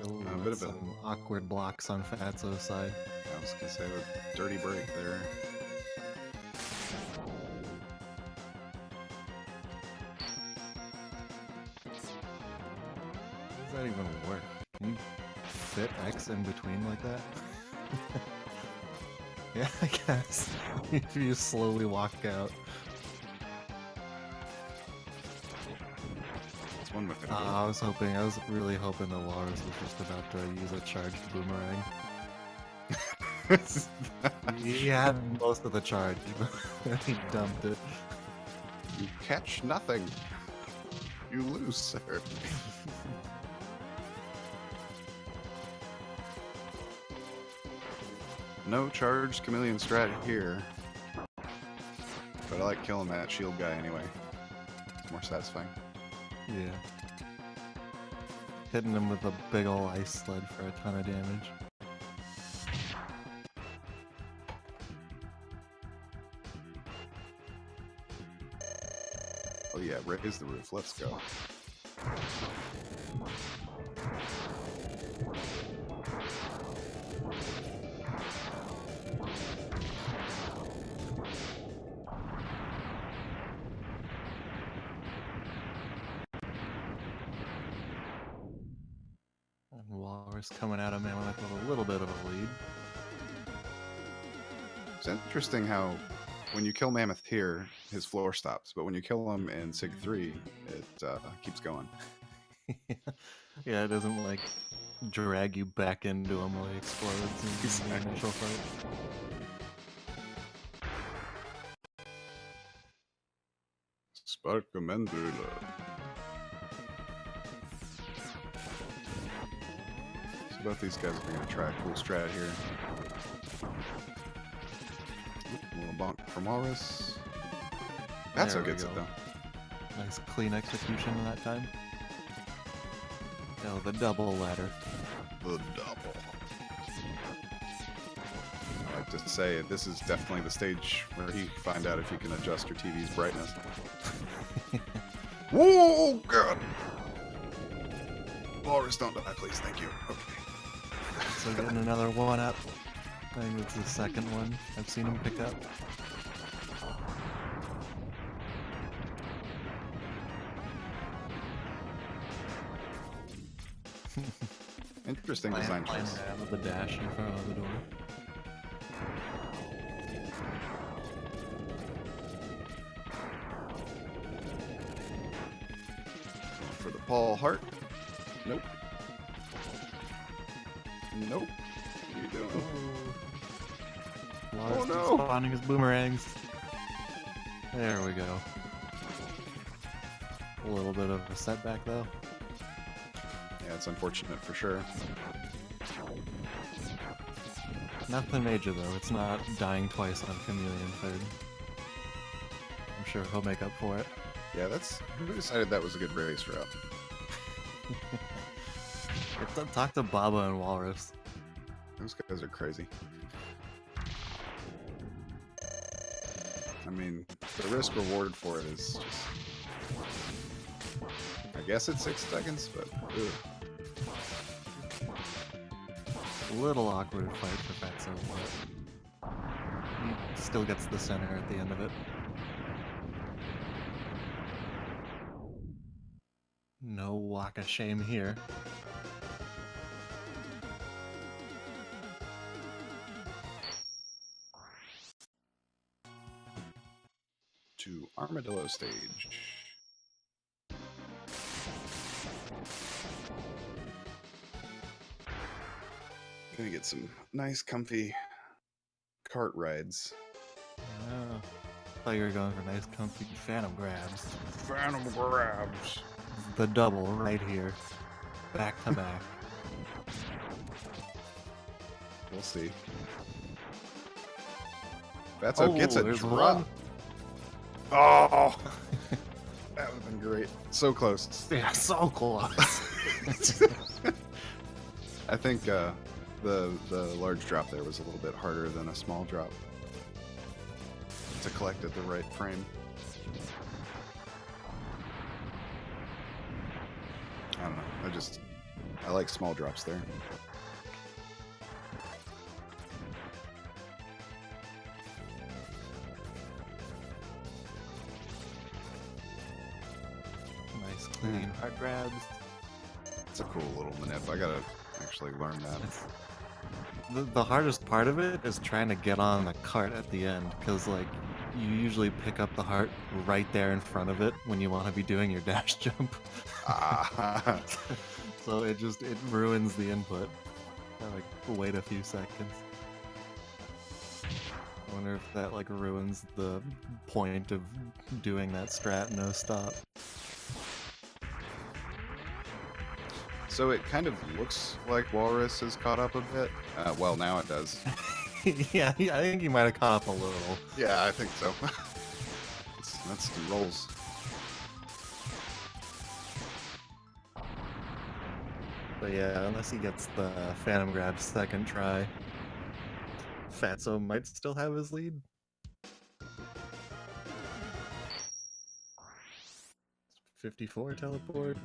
Ooh, A bit of some a- awkward blocks on Fatso's side. I was gonna say the dirty break there. does that even work? Can you fit X in between like that? Yeah, I guess. If you slowly walk out. That's one way to do it. I was really hoping the walrus was just about to use a charged boomerang. He had most of the charge, but he dumped it. You catch nothing. You lose, sir. No charged chameleon strat here. But I like killing that shield guy anyway. It's more satisfying. Yeah. Hitting him with a big ol' ice sled for a ton of damage. Oh yeah, raise the roof. Let's go. And Walrus coming at him with a little bit of a lead. It's interesting how when you kill Mammoth here, his floor stops, but when you kill him in Sig 3, it keeps going. Yeah, it doesn't like drag you back into him while he explodes in the initial fight. Spark Commander. So both these guys are going to try a cool strat here. A little bonk from Walrus. That's how gets it though. Nice clean execution that time. Oh, the double ladder. The double. I like to say this is definitely the stage where you find out if you can adjust your TV's brightness. Whoa, God! Walrus, don't die, please. Thank you. Okay. So getting another one up. I think it's the second one I've seen him pick up. Interesting design choice. With the dash in front of the door. For the Paul Hart. Nope. Nope. What are you doing? Oh no! Spawning his boomerangs. There we go. A little bit of a setback though. Yeah, it's unfortunate for sure. Nothing major though. It's not dying twice on Chameleon third. I'm sure he'll make up for it. Yeah, who decided that was a good race route? Talk to Baba and Walrus. Those guys are crazy. I mean, the risk reward for it is just... I guess it's 6 seconds, but... Ugh. A little awkward fight for Fatso, but he still gets the center at the end of it. No walk of shame here. To Armadillo stage. Gonna get some nice, comfy cart rides. Oh, thought you were going for nice, comfy Phantom grabs. Phantom grabs. The double right here, back to back. We'll see. Fatso gets a drop. One. Oh, that would have been great. So close. Yeah, so close. I think the large drop there was a little bit harder than a small drop to collect at the right frame. I don't know. I like small drops there. Nice clean hard grabs. That's a cool little manip. I gotta actually learn that. The hardest part of it is trying to get on the cart at the end, because like you usually pick up the heart right there in front of it when you want to be doing your dash jump. Ah. So it ruins the input. I like wait a few seconds. I wonder if that like ruins the point of doing that strat no stop. So it kind of looks like Walrus has caught up a bit. Well, now it does. Yeah, I think he might have caught up a little. Yeah, I think so. That's the rolls. But yeah, unless he gets the Phantom Grab second try, Fatso might still have his lead. $54 teleport.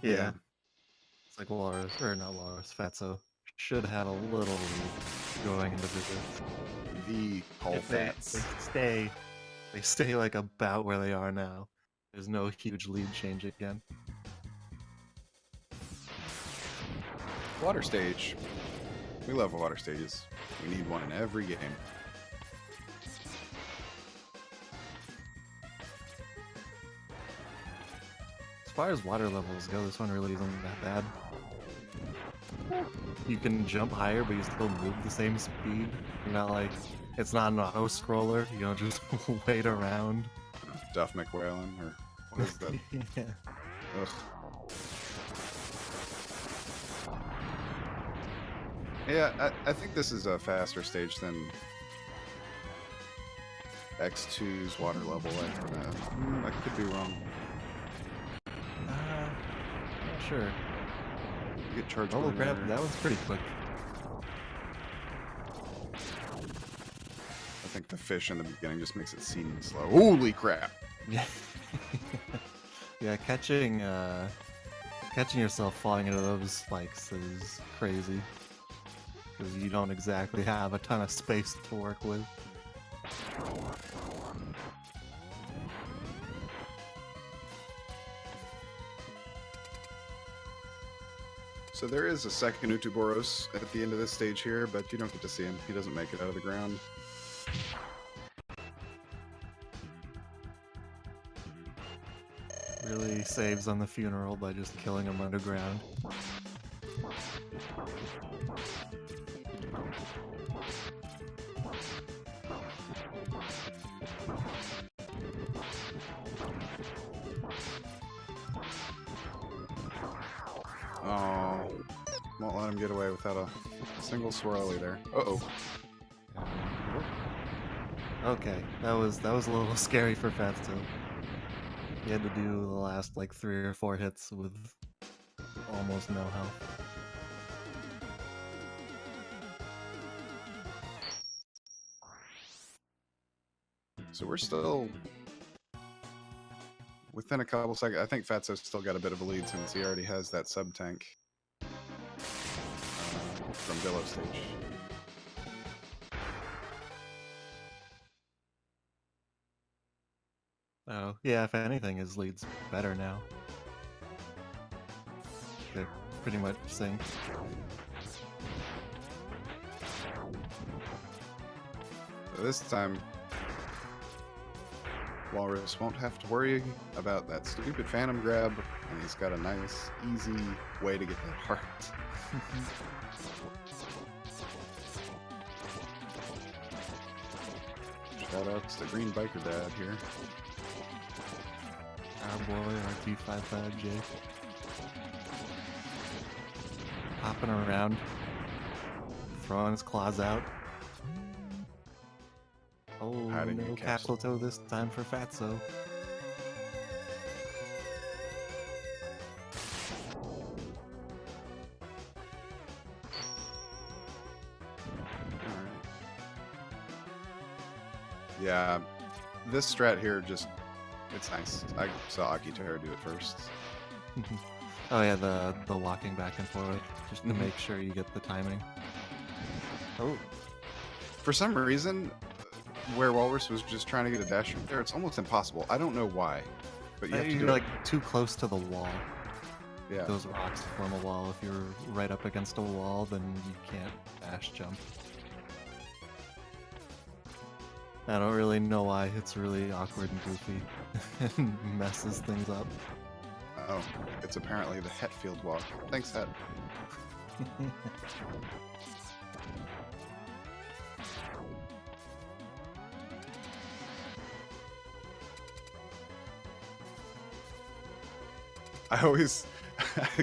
Yeah. It's like Walrus, or not Walrus, Fatso should have a little lead going into this. The Call Fats. They stay like about where they are now. There's no huge lead change again. Water stage. We love water stages. We need one in every game. As far as water levels go, this one really isn't that bad. You can jump higher, but you still move the same speed. You're not like, it's not an auto scroller. You don't just wait around. Duff McWhalen, or what is that? Yeah. Ugh. Yeah, I think this is a faster stage than X2's water level. I could be wrong. Not sure. You get charged. Oh crap, that was pretty quick. I think the fish in the beginning just makes it seem slow. Holy crap! Yeah. Yeah, catching yourself falling into those spikes is crazy. Because you don't exactly have a ton of space to work with. So there is a second Utuboros at the end of this stage here, but you don't get to see him. He doesn't make it out of the ground. Really saves on the funeral by just killing him underground. Oh, won't let him get away without a single swirly there. Uh-oh. Okay, that was a little scary for Fatso. He had to do the last like 3 or 4 hits with almost no health. So we're still within a couple seconds. I think Fatso's still got a bit of a lead since he already has that sub-tank from Billow stage. Oh, yeah, if anything, his lead's better now. They're pretty much synced. So this time, Walrus won't have to worry about that stupid Phantom Grab, and he's got a nice, easy way to get that heart. Shoutouts to Green Biker Dad here. Our boy, RT55J. Hopping around, throwing his claws out. Oh, Hiding no in capsule capsule. toe this time for Fatso. Yeah, this strat here just, it's nice. I saw Akitaro do it first. Oh yeah, the walking back and forth, just to Mhm. make sure you get the timing. Oh, For some reason, where Walrus was just trying to get a dash from there, it's almost impossible. I don't know why, but you have to do you're it. like too close to the wall. Yeah. Those rocks form a wall. If you're right up against a wall, then you can't dash jump. I don't really know why. It's really awkward and goofy and messes things up. Oh, it's apparently the Hetfield walk. Thanks, Het. I always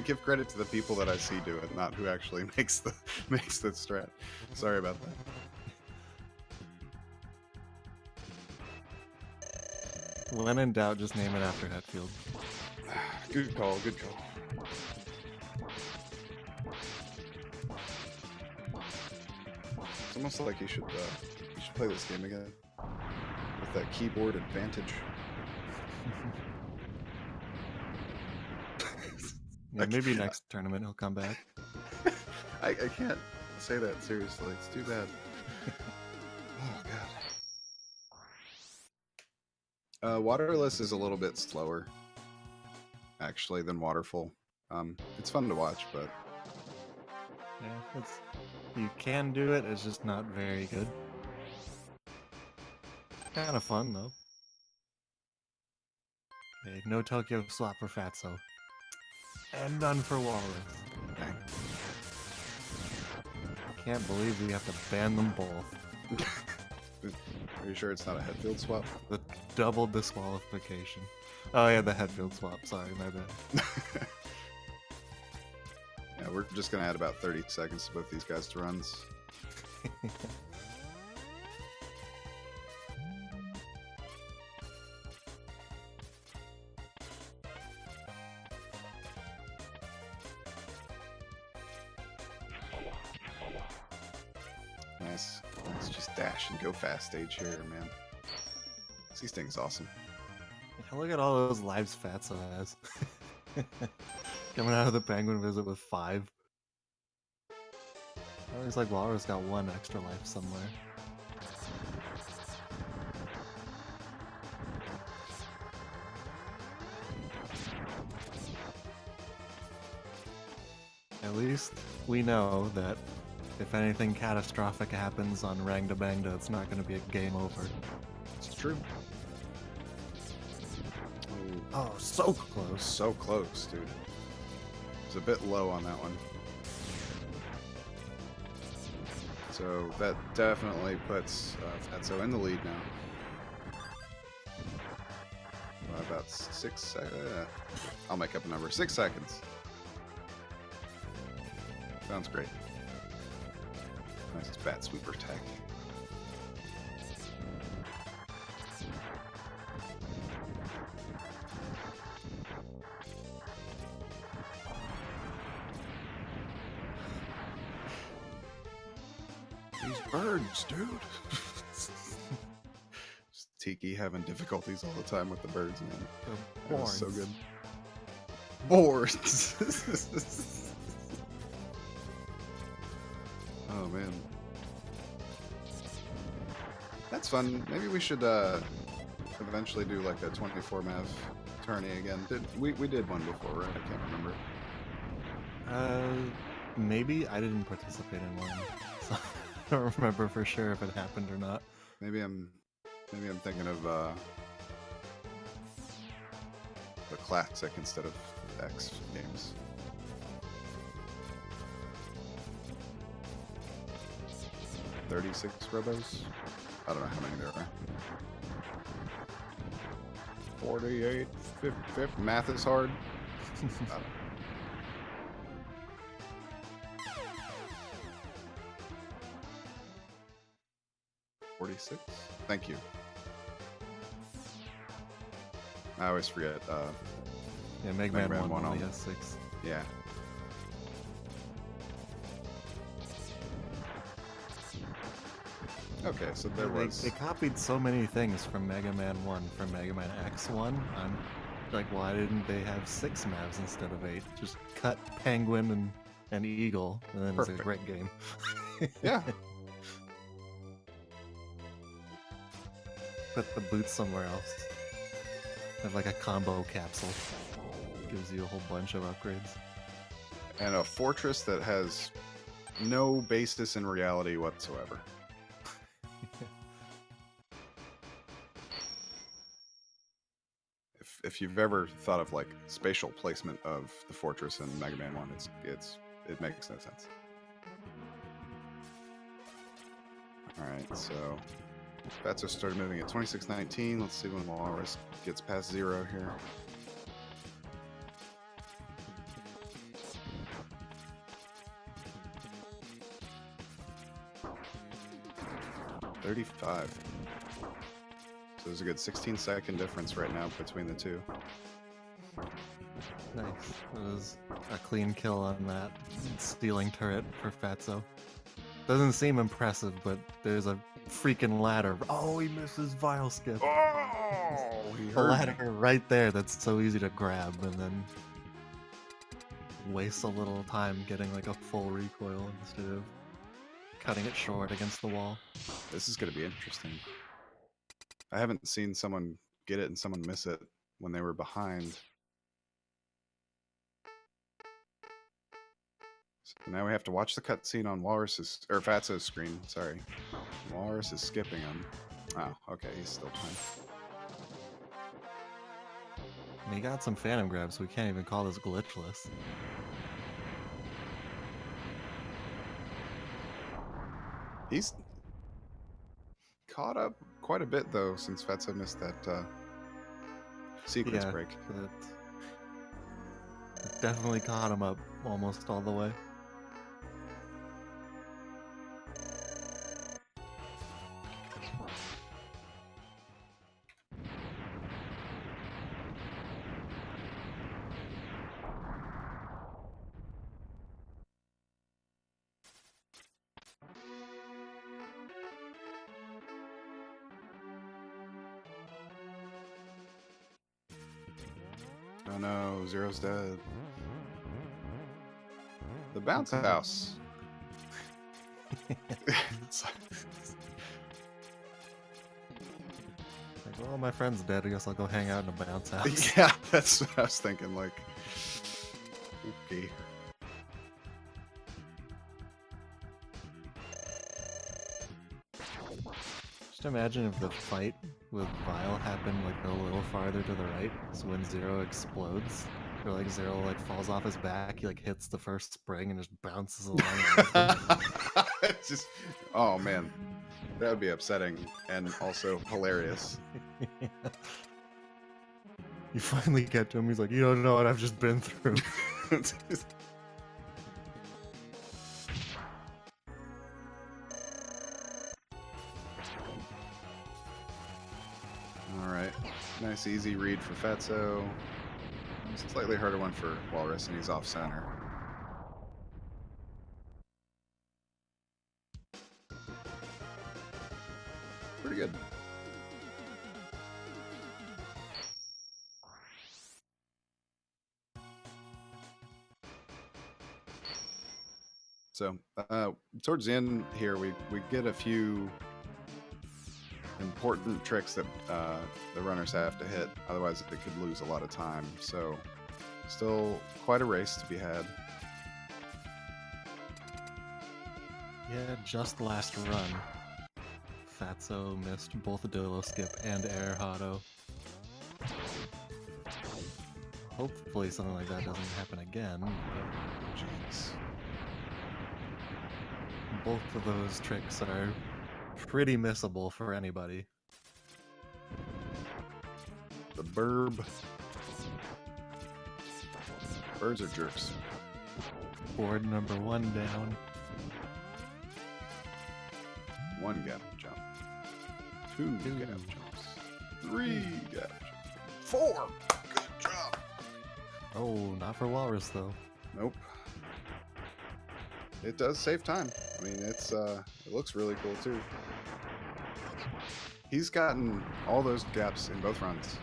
give credit to the people that I see do it, not who actually makes the strat. Sorry about that. When in doubt, just name it after Hetfield. Good call, good call. It's almost like you should play this game again with that keyboard advantage. Yeah, maybe next tournament he'll come back. I can't say that seriously. It's too bad. Oh god. Waterless is a little bit slower, actually, than Waterfall. It's fun to watch, but Yeah, you can do it. It's just not very good. Kind of fun though. Okay, no Tokyo swap for Fatso. And none for Walrus. dang. Can't believe we have to ban them both. Are you sure it's not a Hetfield swap? The double disqualification. Oh yeah, the Hetfield swap. Sorry, my bad. Yeah, we're just gonna add about 30 seconds to both these guys' runs. Nice. Let's just dash and go fast stage here, man. These things awesome. Yeah, look at all those lives Fatso has. Coming out of the Penguin visit with 5. It looks like Walrus got 1 extra life somewhere. At least we know that if anything catastrophic happens on Rangda Bangda, it's not going to be a game over. It's true. Oh, so close. So close, dude. It's a bit low on that one. So that definitely puts Fatso in the lead now. About 6 seconds. I'll make up a number. 6 seconds. Sounds great. Nice bat sweeper tech. These birds, dude. Just Tiki having difficulties all the time with the birds, man. That was so good. Boards. Oh man, that's fun. Maybe we should eventually do like a 24 mav tourney again. We did one before, right? I can't remember. Maybe I didn't participate in one, so I don't remember for sure if it happened or not. Maybe I'm thinking of the classic instead of X games. $36 robos? I don't know how many there are. 48, 50, math is hard. I don't know. $46? Thank you. I always forget. Yeah, Mega Man 1 only has 6. Yeah. Okay, so there was... They copied so many things from Mega Man 1 from Mega Man X1. I'm like, why didn't they have 6 maps instead of 8? Just cut Penguin and Eagle, and then Perfect. It's a great game. Yeah. Put the boots somewhere else. Have like a combo capsule. gives you a whole bunch of upgrades. And a fortress that has no basis in reality whatsoever. If you've ever thought of like spatial placement of the fortress in Mega Man 1, it makes no sense. Alright, so Fatso started moving at 2619. Let's see when Walrus gets past 0 here. $35. So there's a good 16-second difference right now between the two. Nice. It was a clean kill on that stealing turret for Fatso. Doesn't seem impressive, but there's a freaking ladder. Oh, he misses Vile Skip. Oh, he The heard ladder me. right there that's so easy to grab and then waste a little time getting like a full recoil instead of cutting it short against the wall. This is going to be interesting. I haven't seen someone get it and someone miss it when they were behind. So now we have to watch the cutscene on Fatso's screen. Sorry, Walrus is skipping him. Oh, okay, he's still behind. And he got some phantom grabs, so we can't even call this glitchless. He's caught up quite a bit though since Fatso missed that sequence break. It definitely caught him up almost all the way. Oh no, Zero's dead. The bounce house. It's like, well, my friend's dead. I guess I'll go hang out in a bounce house. yeah, that's what I was thinking. Like, okay. Just imagine if the fight with Vile happened like a little farther to the right, so when Zero explodes, or like Zero like falls off his back, he like hits the first spring and just bounces along. It's just, oh man, that would be upsetting and also hilarious. Yeah. You finally get to him. He's like, "You don't know what I've just been through." Alright, nice easy read for Fatso. Slightly harder one for Walrus, and he's off center. Pretty good. So, towards the end here, we get a few important tricks that the runners have to hit, otherwise they could lose a lot of time. So still quite a race to be had. Yeah, just last run. Fatso missed both a Dolo skip and air Hado. Hopefully something like that doesn't happen again. But Jeez. both of those tricks are pretty missable for anybody. The burb. Birds are jerks. Board number 1 down. 1 gap jump. 2 gap jumps. 3 gap jumps. 4! Good job! Oh, not for Walrus though. Nope. It does save time. I mean, it looks really cool too. He's gotten all those gaps in both runs.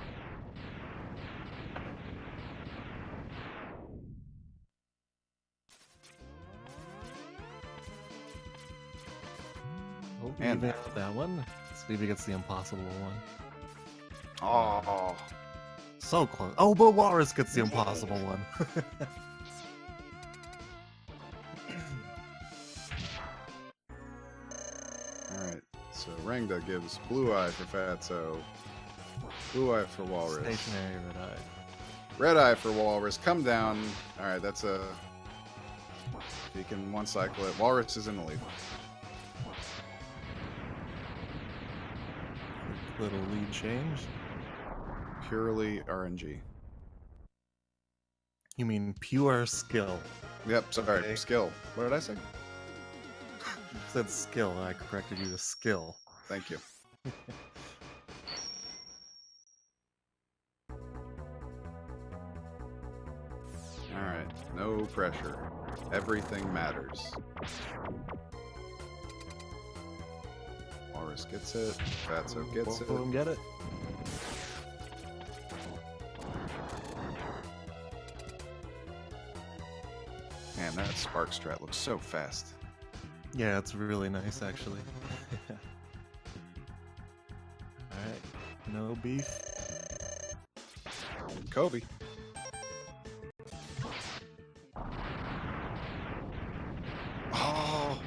Oh, And even that one. See if he gets the impossible one. Oh, So close. Oh, but Walrus gets the impossible one. Alright, so Rangda gives blue eye for Fatso, blue eye for Walrus. Stationary red eye. Red eye for Walrus. Come down. Alright, that's a... He can one cycle it. Walrus is in the lead. Little lead change. Purely RNG. You mean pure skill? Yep, sorry. Okay. Skill. What did I say? You said skill, and I corrected you to skill. Thank you. Alright, no pressure. Everything matters. Walrus gets it. Fatso gets Both it. of them get it. Man, that spark strat looks so fast. Yeah, it's really nice, actually. Alright, no beef. Kobe. Oh!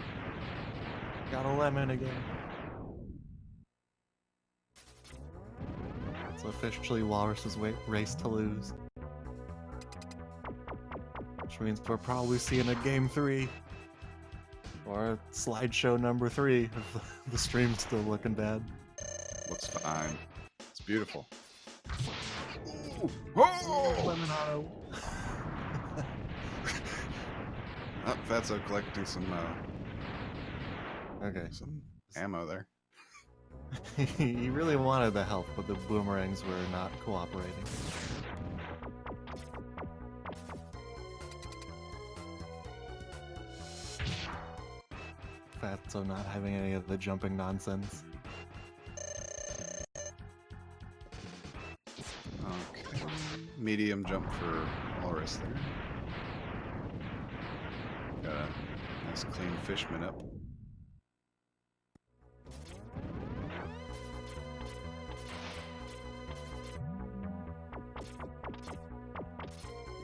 Got a lemon again. It's officially Walrus's race to lose. Which means we're probably seeing a game 3. Or slideshow number 3 if the stream's still looking bad. Looks fine. It's beautiful. Ooh. Oh! Lemon auto. Oh, Fatso collecting some Okay. some ammo there. He really wanted the help, but the boomerangs were not cooperating. Fatso not having any of the jumping nonsense. Okay. Medium jump for Walrus there. Got a nice clean fishman up.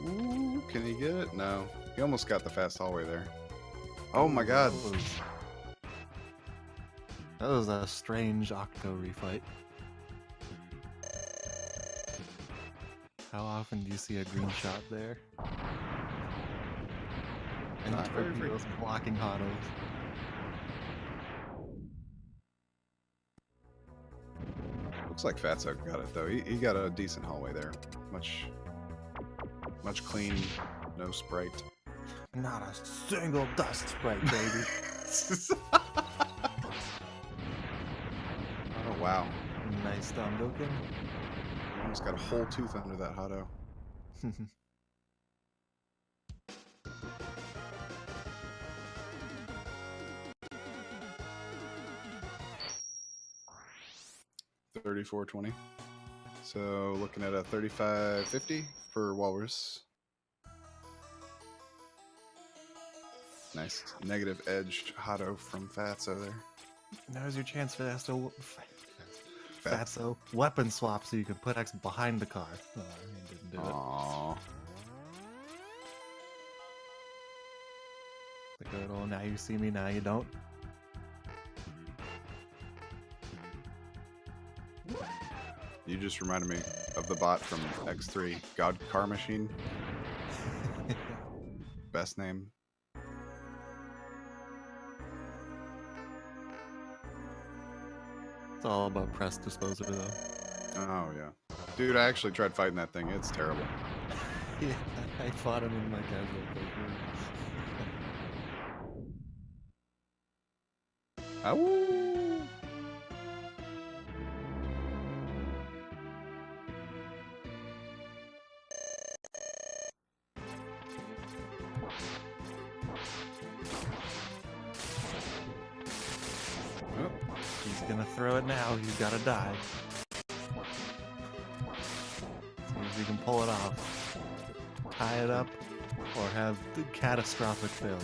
Ooh, can he get it? No. He almost got the fast hallway there. Oh my god. That was a strange Octo refight. How often do you see a green shot there? And Not very torpedoes blocking autos. Looks like Fatso got it though. He got a decent hallway there. Much clean, no sprite. Not a single dust sprite, baby. Oh wow. Nice Dongoken. Almost got a whole tooth under that Hotto. 34.20. So looking at a 35.50 for Walrus. Nice negative edged Hotto from Fatso there. Now's your chance, Fatso. Weapon swap so you can put X behind the car. Oh, he didn't do it. Aww. The good old now you see me, now you don't. You just reminded me of the bot from X3, God Car Machine. Best name. It's all about press disposer, though. Oh, yeah. Dude, I actually tried fighting that thing. It's terrible. Yeah, I fought him in my casual paper. Ow! Oh, He's gonna throw it now, he's gotta die. See if he can pull it off. Tie it up, or have the catastrophic failure.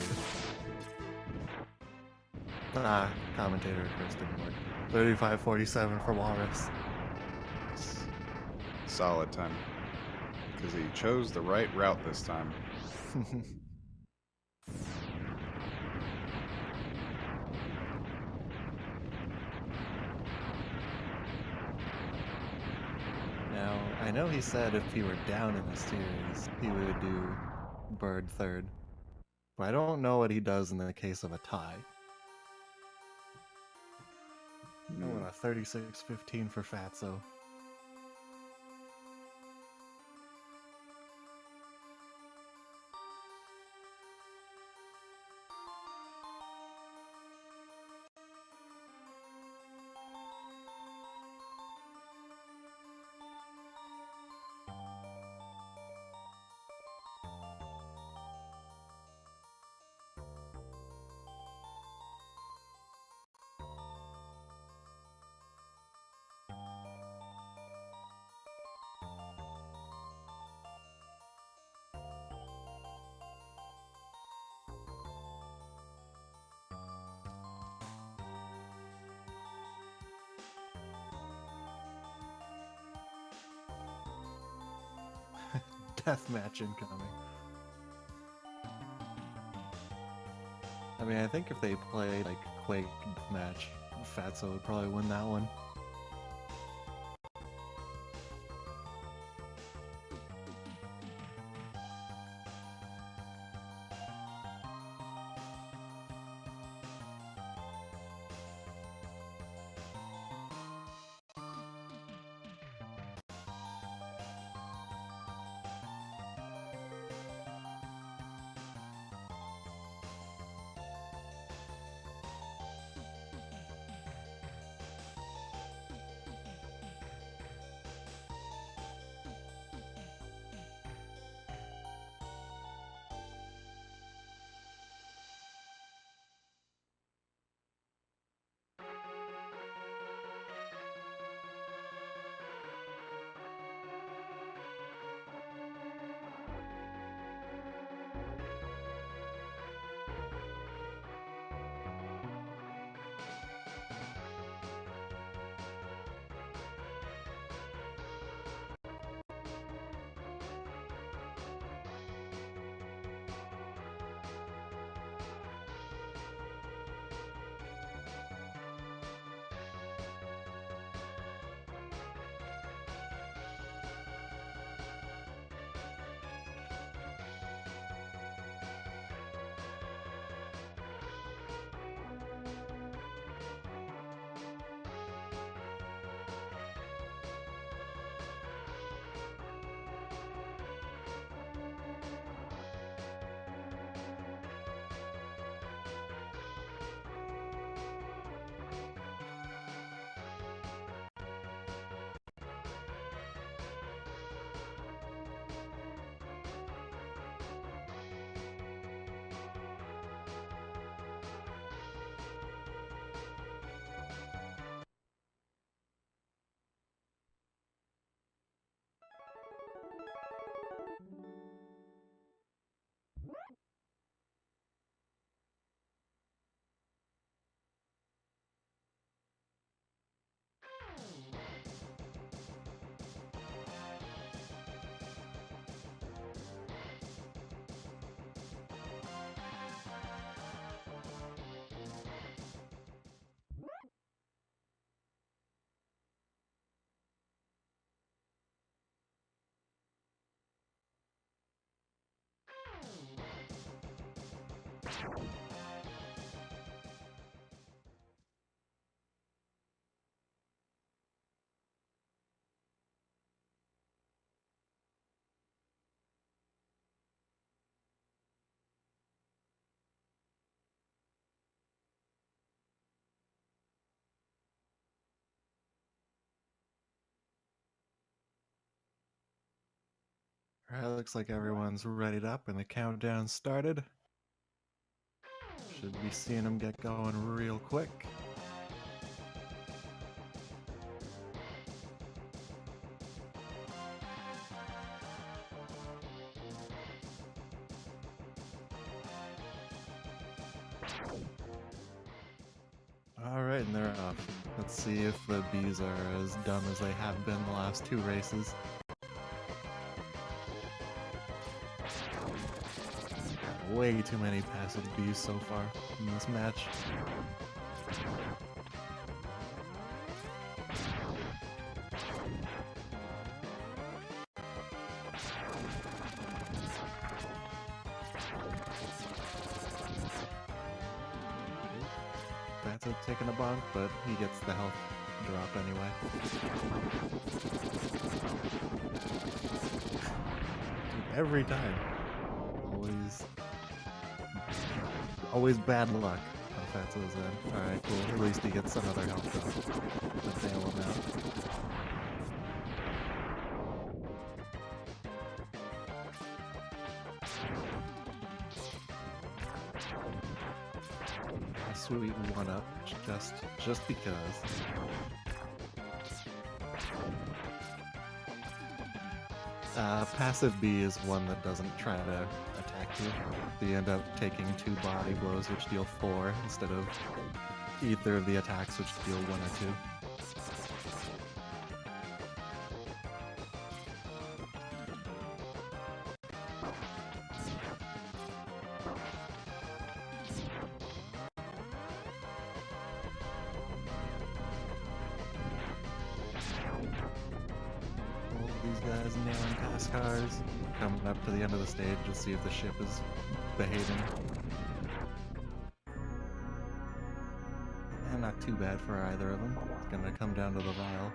Ah, commentator curse didn't work. 35-47 for Walrus. solid time. because he chose the right route this time. Now, I know he said if he were down in the series, he would do Bird third. But I don't know what he does in the case of a tie. I want a 36-15 for Fatso. Deathmatch incoming. I mean, I think if they play like Quake Deathmatch, Fatso would probably win that one. Alright, looks like everyone's readied up and the countdown started. Should be seeing them get going real quick. Alright, and they're off. Let's see if the bees are as dumb as they have been the last two races. way too many passive Bs so far in this match. Fatso taking a bonk, but he gets the health drop anyway. Dude, every time. Always bad luck on Fatso's end. Alright, cool. At least he gets another health drop to bail him out. A sweet one-up, just because. Passive B is one that doesn't try to attack you. You end up taking 2 body blows, which deal 4, instead of either of the attacks, which deal 1 or 2. These guys nailing past cars, coming up to the end of the stage to see if the ship is behaving. And not too bad for either of them. It's gonna come down to the vial.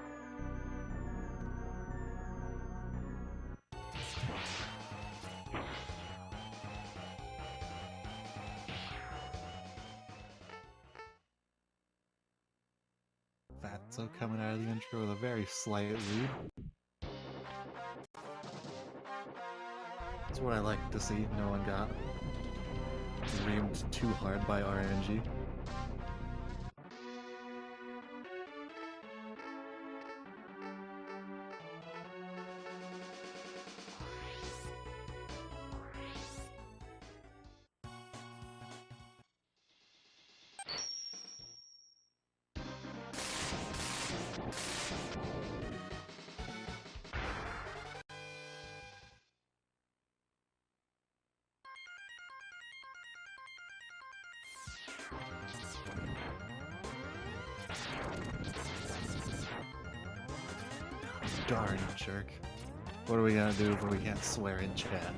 Fatso coming out of the intro with a very slight lead. That's what I like to see. No one got reamed too hard by RNG. Darn jerk. What are we gonna do if we can't swear in chat?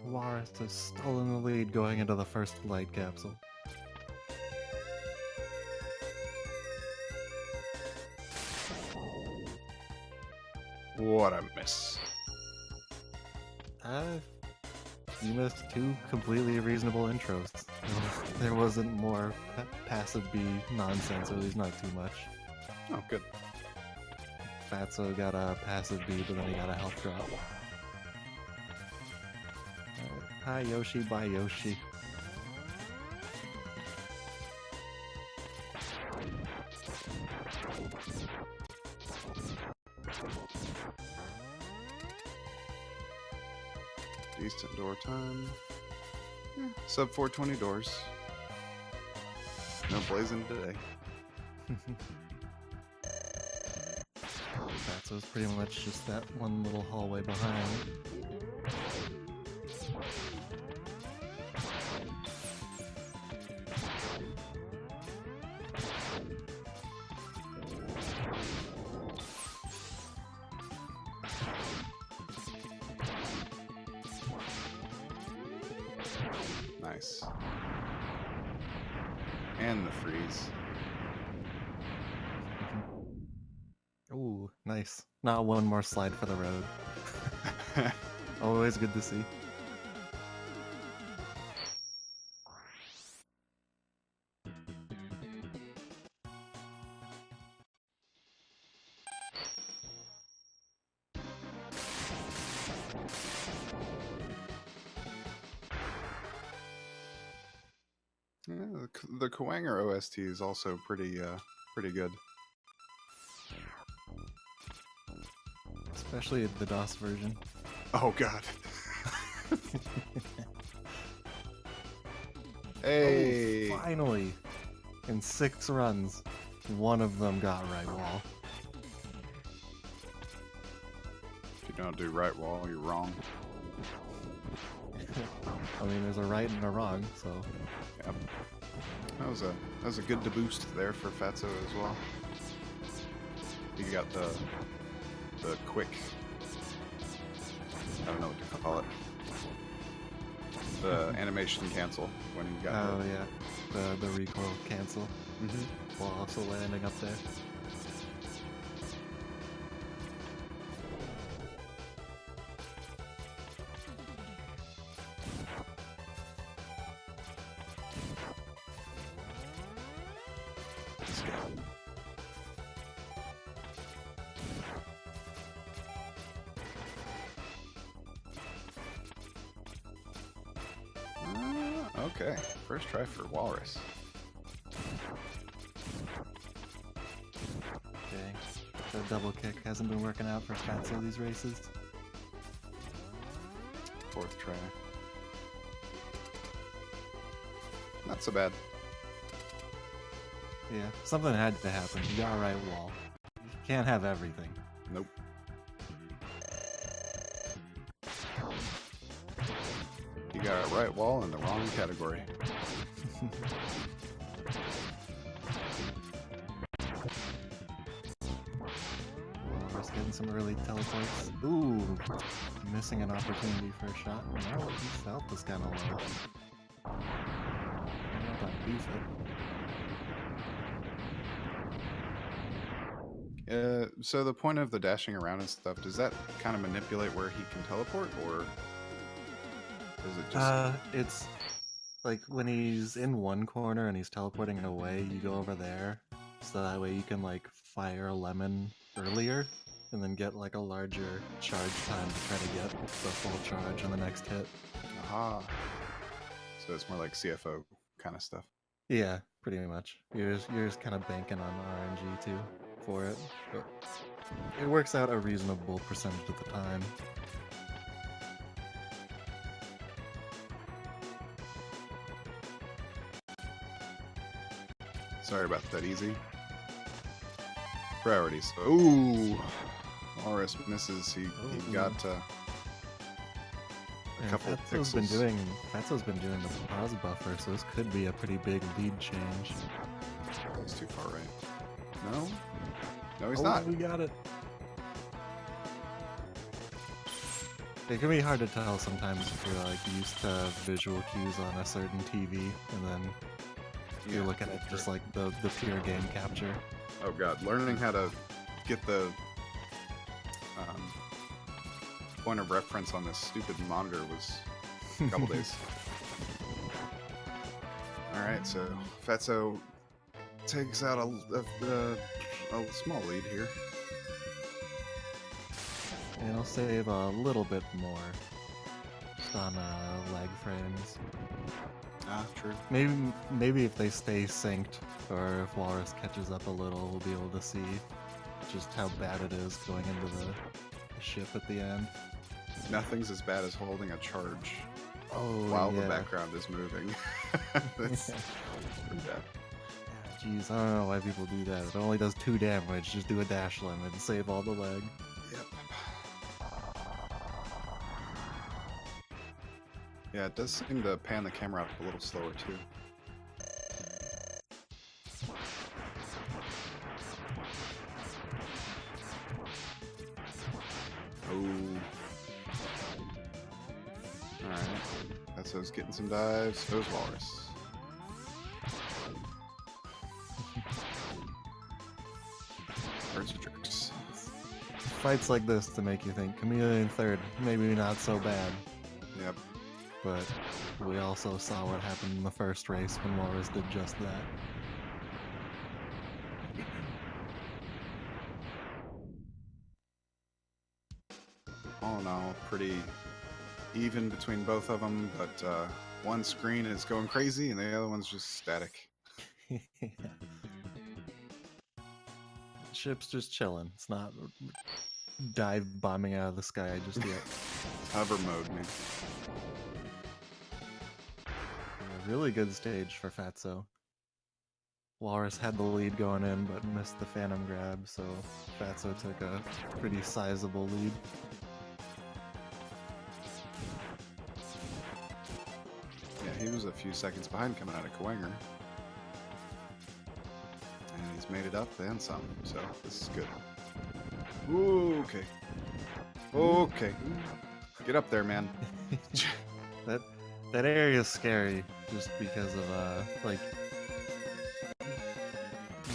Juarez is still in the lead going into the first light capsule. What a miss. You missed 2 completely reasonable intros. There wasn't more passive B nonsense, at least not too much. Oh, good. Fatso got a passive B, but then he got a health drop. Hi Yoshi, bye Yoshi. Decent door time. Yeah, sub 420 doors. No blazing today. Fatso's pretty much just that one little hallway behind. Nice. And the freeze. Ooh, nice. Not one more slide for the road. Always good to see. The Kawanger OST is also pretty good. Especially the DOS version. Oh god. Hey! Oh, finally! In 6 runs, one of them got right wall. If you don't do right wall, you're wrong. I mean, there's a right and a wrong, so... Yep. That was a good deboost there for Fatso as well. You got the quick... I don't know what to call it. The animation cancel when you got Oh yeah, the recoil cancel. While also landing up there. Let's go. Okay, first try for Walrus. Okay, the double kick hasn't been working out for Fatso these races. Fourth try. Not so bad. Yeah, something had to happen. You got a right wall. You can't have everything. Nope. You got a right wall in the wrong category. Just getting some early teleports. Ooh, missing an opportunity for a shot. No, his health is kind of low. Not gonna beef it. So the point of the dashing around and stuff, does that kind of manipulate where he can teleport, or is it just... It's like when he's in one corner and he's teleporting away, you go over there, so that way you can like fire a lemon earlier, and then get like a larger charge time to try to get the full charge on the next hit. Aha. So it's more like CFO kind of stuff. Yeah, pretty much. You're just kind of banking on RNG too for it, but it works out a reasonable percentage of the time. Sorry about that, easy. Priorities. Ooh! Walrus misses. He got a couple of pixels. Fatso's been doing the pause buffer, so this could be a pretty big lead change. He's too far right. No? No, he's not. We got it. It can be hard to tell sometimes if you're like used to visual cues on a certain TV, and then you're looking at just like the pure game capture. Oh god, learning how to get the point of reference on this stupid monitor was a couple days. Alright, so Fatso takes out a small lead here. And I'll save a little bit more just on lag frames. Ah, true. Maybe if they stay synced, or if Walrus catches up a little, we'll be able to see just how bad it is going into the ship at the end. Nothing's as bad as holding a charge while the background is moving. That's pretty bad. Jeez, I don't know why people do that. It only does 2 damage. Just do a dash lemon and save all the lag. Yep. Yeah, it does seem to pan the camera up a little slower too. Oh. Alright. That's us getting some dives. Those Walrus. Birds are jerks. Fights like this to make you think Chameleon third, maybe not so bad. Yep. But we also saw what happened in the first race when Walrus did just that. All in all, pretty even between both of them, but one screen is going crazy and the other one's just static. Yeah. Ship's just chilling. It's not dive bombing out of the sky just yet. Hover mode, man. A really good stage for Fatso. Walrus had the lead going in, but missed the Phantom grab, so Fatso took a pretty sizable lead. Yeah, he was a few seconds behind coming out of Kawanger. And he's made it up and some, so this is good. Ooh, okay. Okay. Get up there, man. That area is scary just because of like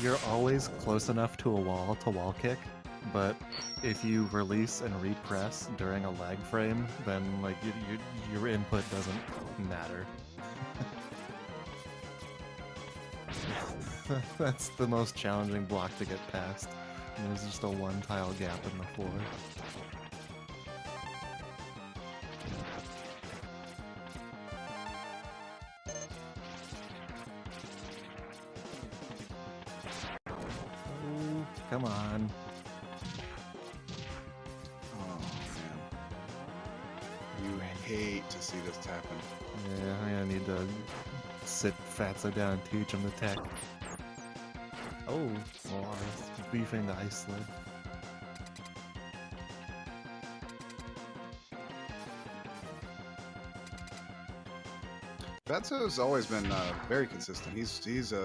you're always close enough to a wall to wall kick, but if you release and repress during a lag frame, then like your input doesn't matter. That's the most challenging block to get past. And there's just a one tile gap in the floor. Oh, come on. Oh, man. You hate to see this happen. Yeah, I'm gonna need to sit Fatso down and teach him the tech. Oh, Walrus beefing the ice sled. Fatso's always been very consistent. He's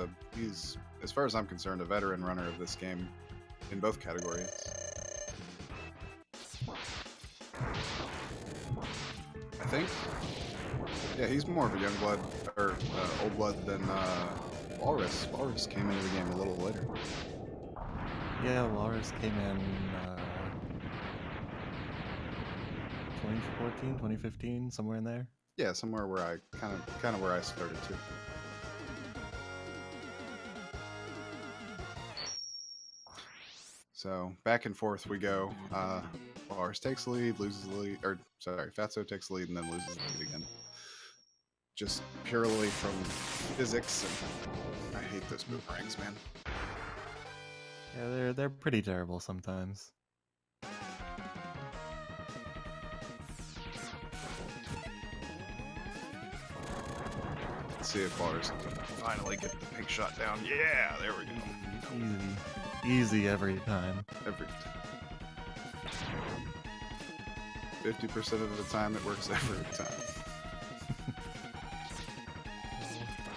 as far as I'm concerned, a veteran runner of this game in both categories. I think. Yeah, he's more of a young blood or old blood than Walrus. Walrus came into the game a little later. Yeah, Walrus came in 2014, 2015, somewhere in there. Yeah, somewhere where I kind of where I started too. So back and forth we go. Walrus takes the lead, loses the lead, or sorry, Fatso takes the lead and then loses the lead again. Just purely from physics, and I hate those boomerangs, man. Yeah, they're pretty terrible sometimes. Let's see if Walrus can finally get the pink shot down. Yeah, there we go. Easy every time. Every 50% of the time, it works every time.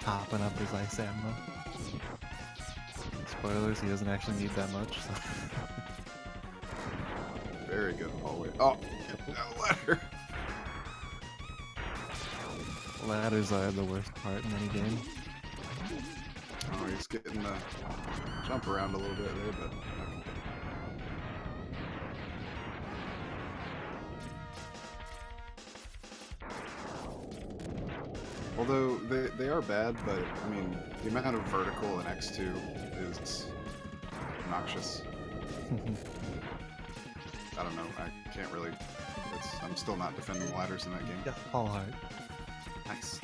Popping up his ice ammo. Spoilers, he doesn't actually need that much. So. Very good hallway. Oh, get down the ladder. Ladders are the worst part in any game. Oh, he's getting the jump around a little bit there, but although they are bad, but I mean the amount of vertical in X2 is obnoxious. I don't know. I can't really. I'm still not defending ladders in that game. Yeah, Paul Hart. Nice.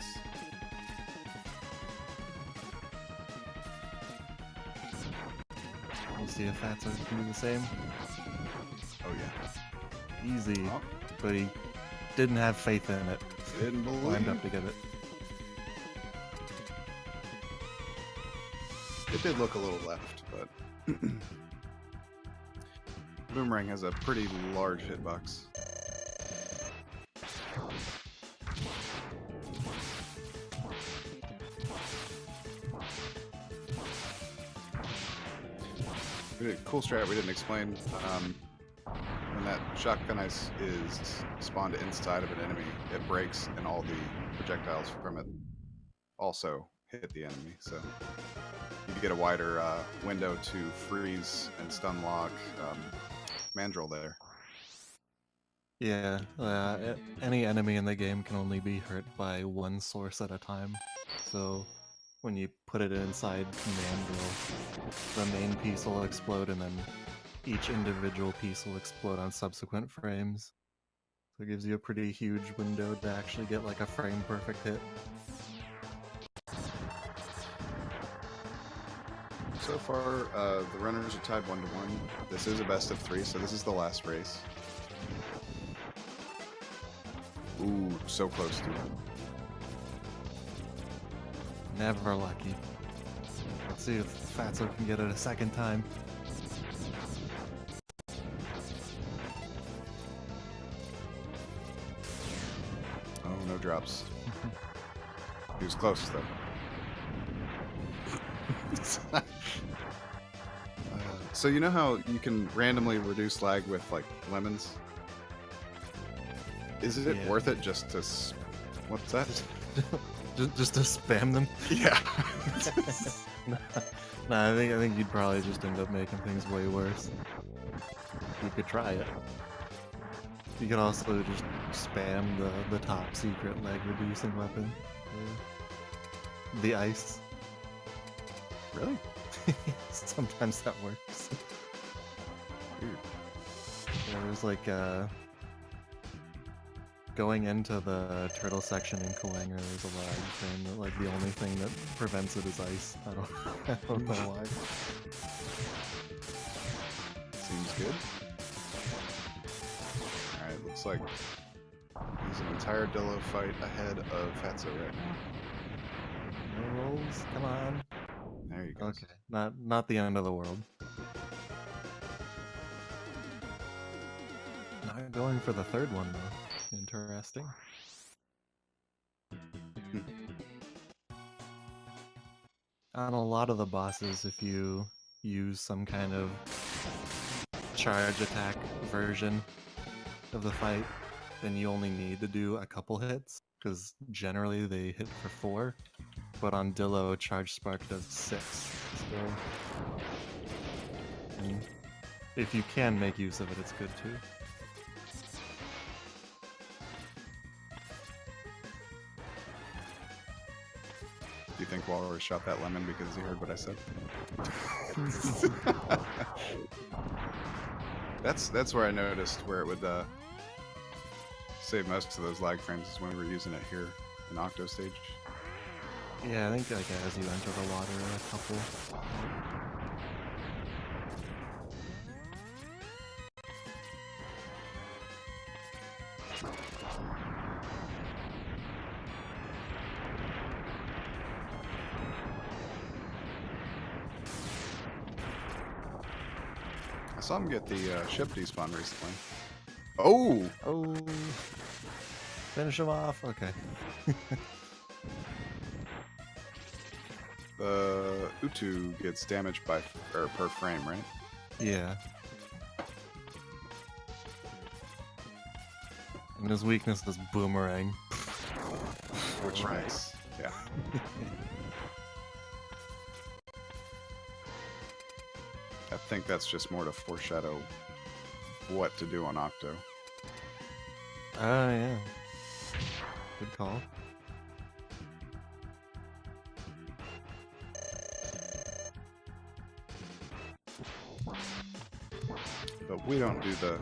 We'll see if Fatso can do the same. Oh yeah. Easy, Oh. but he didn't have faith in it. Didn't believe. Climbed up to get it. It did look a little left, but Boomerang has a pretty large hitbox. Cool strat we didn't explain. When that shotgun ice is spawned inside of an enemy, it breaks and all the projectiles from it also hit the enemy. So you get a wider window to freeze and stun lock Mandrill there. Yeah, any enemy in the game can only be hurt by one source at a time. So when you put it inside Mandrill, the main piece will explode and then each individual piece will explode on subsequent frames. So it gives you a pretty huge window to actually get like a frame perfect hit. So far, the runners are tied 1-1. This is a best of 3, so this is the last race. Ooh, so close to it. Never lucky. Let's see if Fatso can get it a second time. Oh, no drops. He was close, though. So you know how you can randomly reduce lag with, like, lemons? Is it worth it just to... What's that? just to spam them? Yeah. No, I think you'd probably just end up making things way worse. You could try it. You could also just spam the top secret lag reducing weapon. The ice. Really? Sometimes that works. Weird. Yeah, there's like going into the turtle section in Kawanger, there's a lag frame that like the only thing that prevents it is ice. I don't know why. Seems good. Alright, looks like he's an entire Dillo fight ahead of Fatso right now. No rolls, come on. There you go. Okay, not the end of the world. Not going for the third one though. Interesting. On a lot of the bosses, if you use some kind of charge attack version of the fight, then you only need to do a couple hits, because generally they hit for 4, but on Dillo, Charge Spark does 6. So, and if you can make use of it, it's good too. Do you think Walrus shot that lemon because he heard what I said? That's where I noticed where it would save most of those lag frames is when we were using it here in Octo stage. Yeah, I think like as you enter the water, a couple. I saw him get the ship despawn recently. Oh! Oh! Finish him off. Okay. The Utu gets damaged by per frame, right? Yeah. And his weakness is boomerang. Which nice. Yeah. I think that's just more to foreshadow what to do on Octo. Oh, yeah. Good call. But we don't do the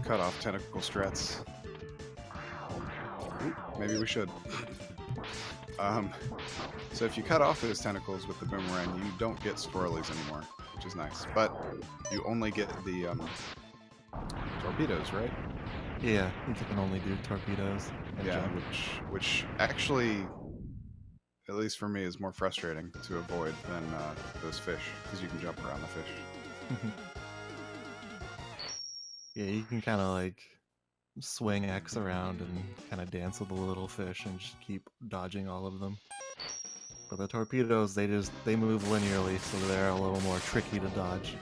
cut off tentacle strats. Ooh, maybe we should. So if you cut off his tentacles with the boomerang, you don't get swirlies anymore, which is nice. But you only get the torpedoes, right? Yeah, you can only do torpedoes. And Yeah, jump. which actually, at least for me, is more frustrating to avoid than those fish, because you can jump around the fish. Yeah, you can kind of like swing X around and kind of dance with the little fish and just keep dodging all of them. But the torpedoes, they move linearly, so they're a little more tricky to dodge.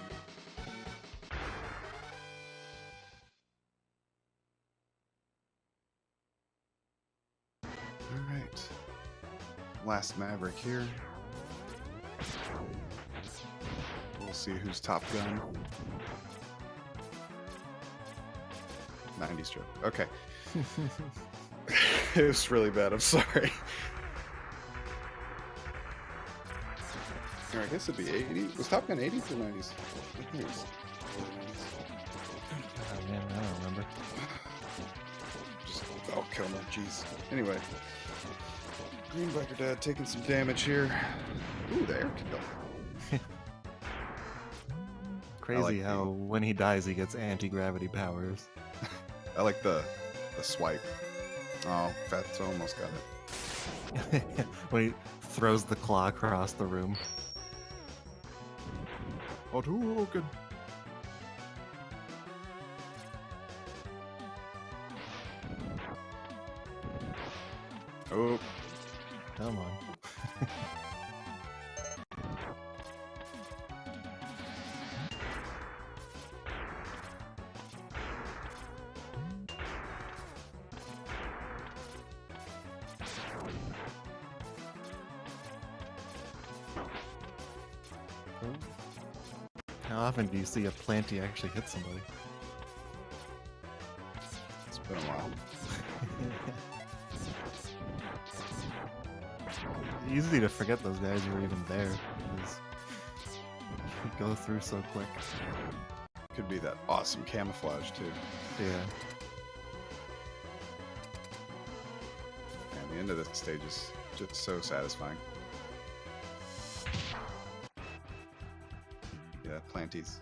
Alright. Last Maverick here. We'll see who's Top Gun. 90s joke. Okay. It was really bad, I'm sorry. Or I guess it'd be 80. Was Top Gun 80s or 90s? I think it was early 90s. Oh man, I don't remember. kill him. Jeez. Anyway. Greenbiker Dad taking some damage here. Ooh, the air kill. Crazy like how when he dies he gets anti-gravity powers. I like the swipe. Oh, Fatso almost got it. When he throws the claw across the room. Oh, good. Oh. Come on. How often do you see a planty actually hit somebody? It's been a while. Easy to forget those guys were even there. Because you go through so quick. Could be that awesome camouflage too. Yeah. And the end of this stage is just so satisfying. Yeah, planties.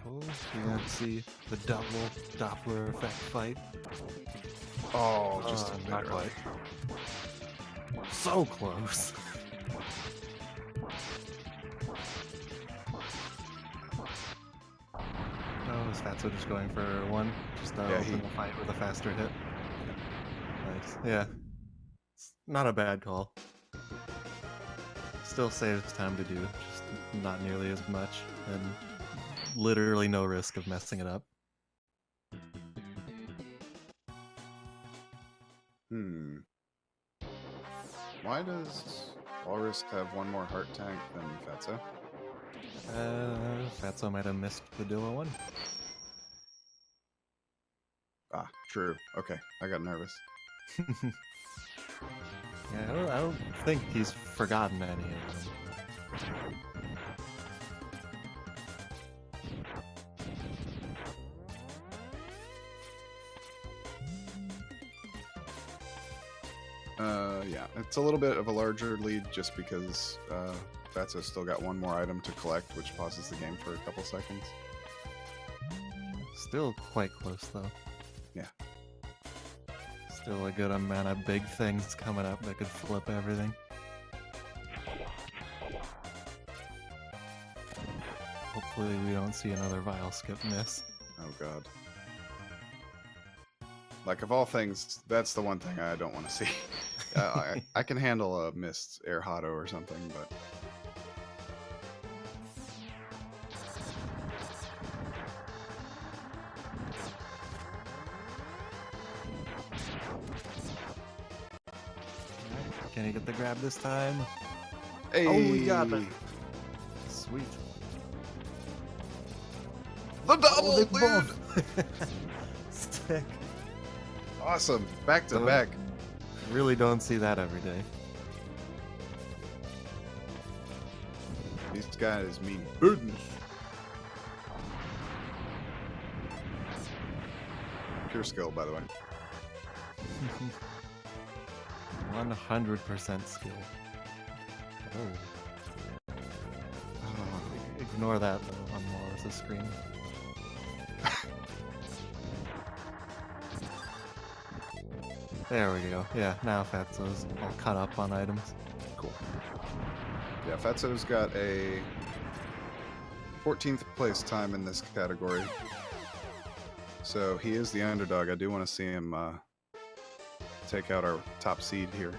Oh, you want to see the double Doppler effect fight? Oh, just a not bit quite. early. So close. Oh, is Fatso just going for one? Just open the fight with a faster hit. Nice. Yeah. It's not a bad call. Still saves time to do, just not nearly as much, and literally no risk of messing it up. Why does Walrus have one more heart tank than Fatso? Fatso might have missed the Dilla one. Ah, true. Okay, I got nervous. Yeah, I don't think he's forgotten any of them. Yeah, it's a little bit of a larger lead just because Fatso's still got one more item to collect, which pauses the game for a couple seconds. Still quite close, though. Yeah. Still a good amount of big things coming up that could flip everything. Hopefully we don't see another Vile Skip miss. Oh god. Like, of all things, that's the one thing I don't want to see. I can handle a missed Air Hotto or something, but... Can he get the grab this time? Hey! Oh, we got it! Sweet. The double, they dude! both. Sick. Awesome. Back to back. Really don't see that every day. These guys mean business. Pure skill, by the way. 100% skill. Oh. Ignore that though on Wallace's screen. There we go. Yeah, now Fatso's all caught up on items. Cool. Yeah, Fatso's got a 14th place time in this category. So he is the underdog. I do want to see him take out our top seed here.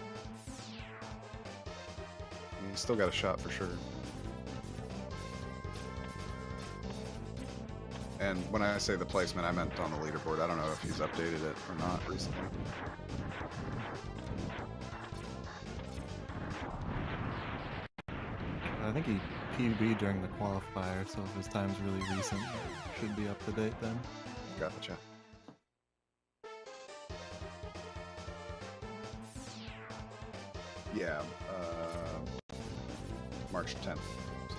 He's still got a shot for sure. And when I say the placement, I meant on the leaderboard. I don't know if he's updated it or not recently. I think he PB'd during the qualifier, so if his time's really recent, it should be up to date then. Gotcha. Yeah, March 10th. So.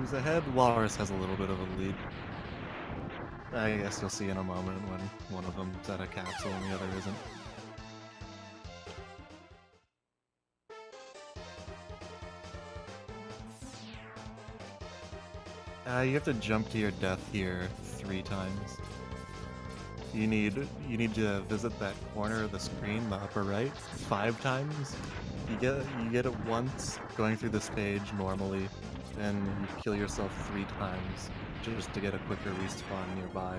He's ahead. Walrus has a little bit of a lead. I guess you'll see in a moment when one of them's at a capsule and the other isn't. You have to jump to your death here 3 times. You need to visit that corner of the screen, the upper right, 5 times. You get it once going through the stage normally, then you kill yourself 3 times just to get a quicker respawn nearby,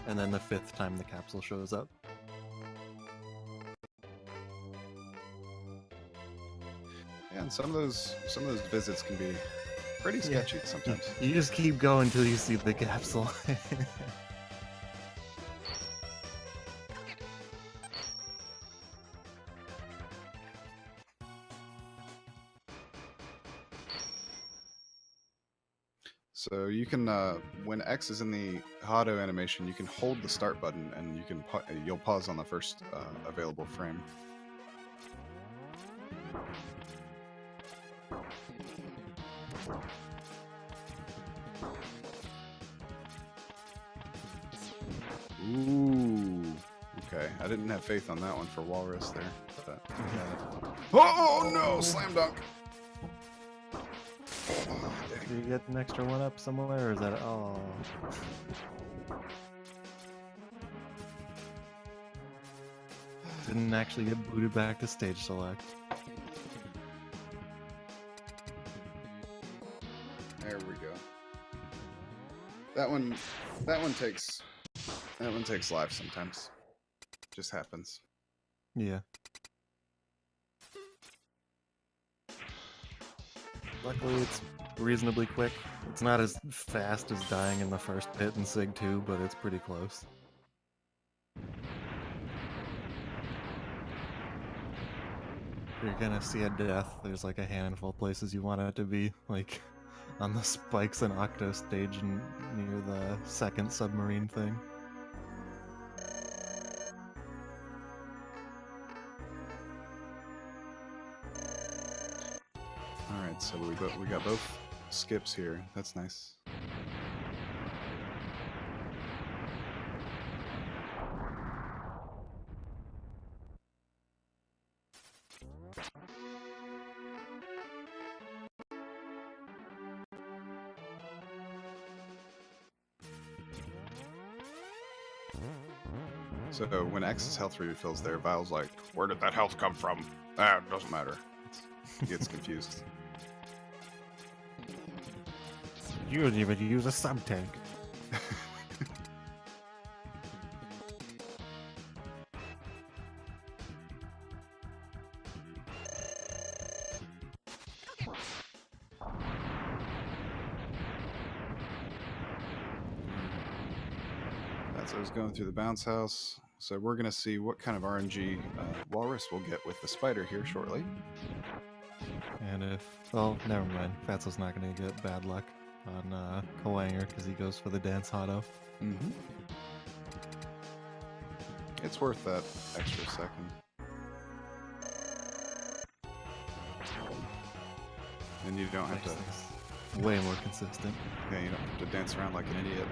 and then the 5th time the capsule shows up. Yeah, and some of those visits can be pretty sketchy sometimes. You just keep going until you see the capsule. So you can, when X is in the auto animation, you can hold the start button and you can you'll pause on the first available frame. Ooh, okay. I didn't have faith on that one for Walrus there. But, oh no! Slam dunk. Do you get an extra 1-up somewhere, or is that oh? Didn't actually get booted back to stage select. There we go. That one takes life sometimes. Just happens. Yeah. Luckily, it's reasonably quick. It's not as fast as dying in the first pit in Sig 2, but it's pretty close. If you're gonna see a death, there's like a handful of places you want it to be, like on the spikes and Octo stage and near the second submarine thing. Alright, so we got both skips here. That's nice. So when X's health refills there, Val's like, where did that health come from? Ah, it doesn't matter. He gets confused. You didn't even use a sub-tank. That's what I was going through the bounce house. So we're going to see what kind of RNG Walrus we'll get with the spider here shortly. And if... well, never mind. Fatso's not going to get bad luck on Kowanger because he goes for the dance auto. Mm-hmm. It's worth that extra second. And you don't have to... way more consistent. Yeah, you don't have to dance around like an idiot.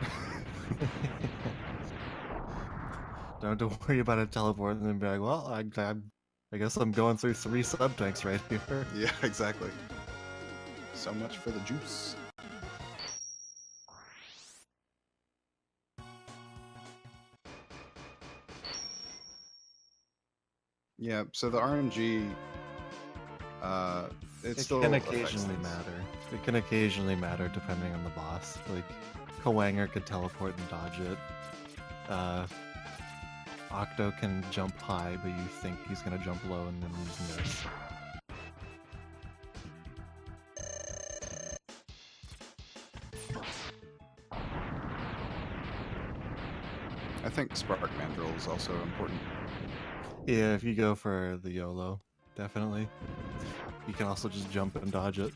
Don't have to worry about a teleport and then be like, well, I guess I'm going through 3 sub-tanks right here. Yeah, exactly. So much for the juice. Yeah, so the RNG, it can occasionally matter. It can occasionally matter depending on the boss. Like, Kowanger could teleport and dodge it. Octo can jump high, but you think he's gonna jump low and then use miss. I think Spark Mandrill is also important. Yeah, if you go for the YOLO, definitely. You can also just jump and dodge it.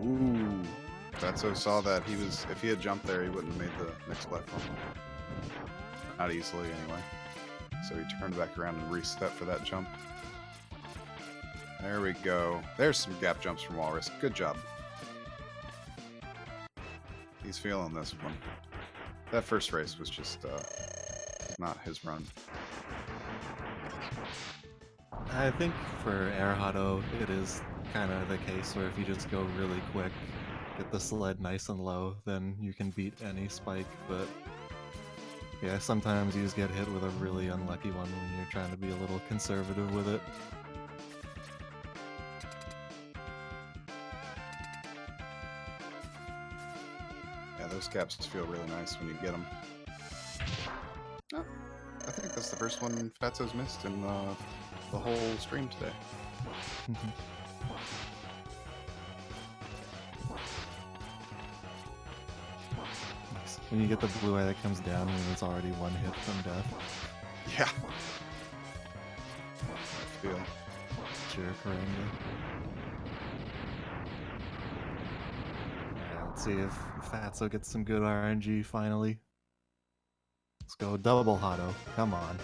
Ooh. Fatso saw that. If he had jumped there, he wouldn't have made the next platform. Not easily, anyway. So he turned back around and reset for that jump. There we go. There's some gap jumps from Walrus. Good job. He's feeling this one. That first race was just not his run. I think for Erhado, it is kind of the case where if you just go really quick, get the sled nice and low, then you can beat any spike, but yeah, sometimes you just get hit with a really unlucky one when you're trying to be a little conservative with it. Yeah, those caps feel really nice when you get them. Oh, I think that's the first one Fatso's missed in the whole stream today. When you get the blue eye that comes down and it's already one hit from death. Yeah. I feel. Jerk yeah, let's see if Fatso gets some good RNG finally. Let's go double Hado. Come on.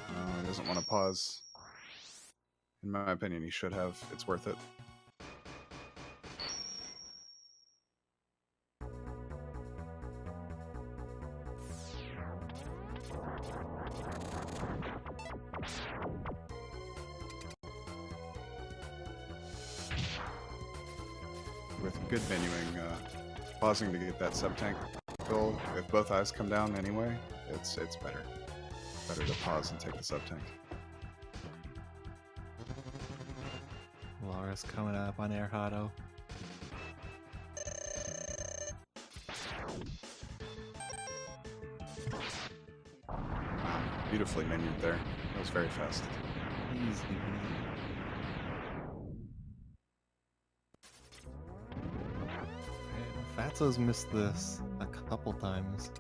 Oh, he doesn't want to pause. In my opinion, he should have. It's worth it. With good venuing, pausing to get that sub-tank goal, if both eyes come down anyway, it's better. Better to pause and take the sub-tank. Walrus coming up on Erhado. Beautifully menued there. That was very fast. Easy. Fatso's missed this a couple times.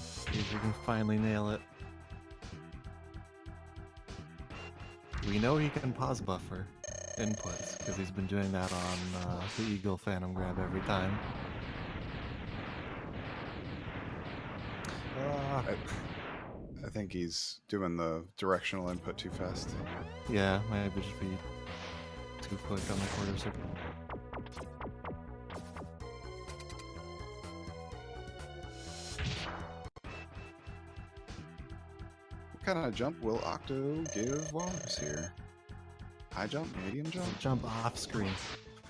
See if we can finally nail it. We know he can pause buffer inputs, because he's been doing that on the Eagle Phantom Grab every time. I think he's doing the directional input too fast. Yeah, might just be too quick on the quarter circle. What kind of jump will Octo give Walrus here? High jump? Medium jump? Jump off screen.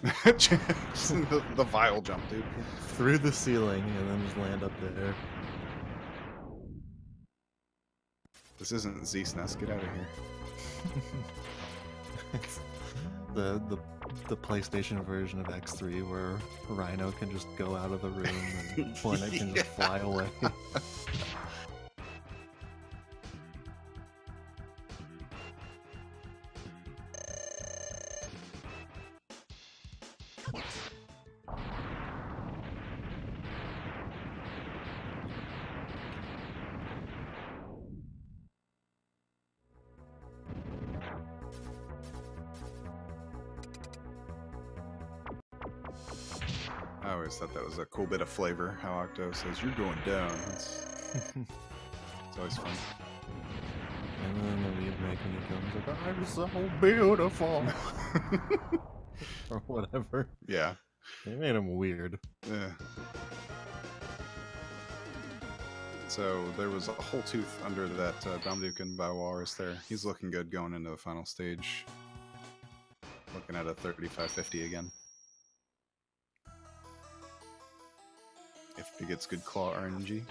the vile jump, dude. Through the ceiling and then just land up there. This isn't Z-SNES. Get out of here. It's the PlayStation version of X3 where Rhino can just go out of the room and Hornet can just fly away. I always thought that was a cool bit of flavor, how Octo says, "You're going down." It's always fun. And then the lead making it comes like, "I'm so beautiful," or whatever. Yeah. They made him weird. Yeah. So there was a whole tooth under that Domdukin by Walrus there. He's looking good going into the final stage. Looking at a 35-50 again. If he gets good claw RNG.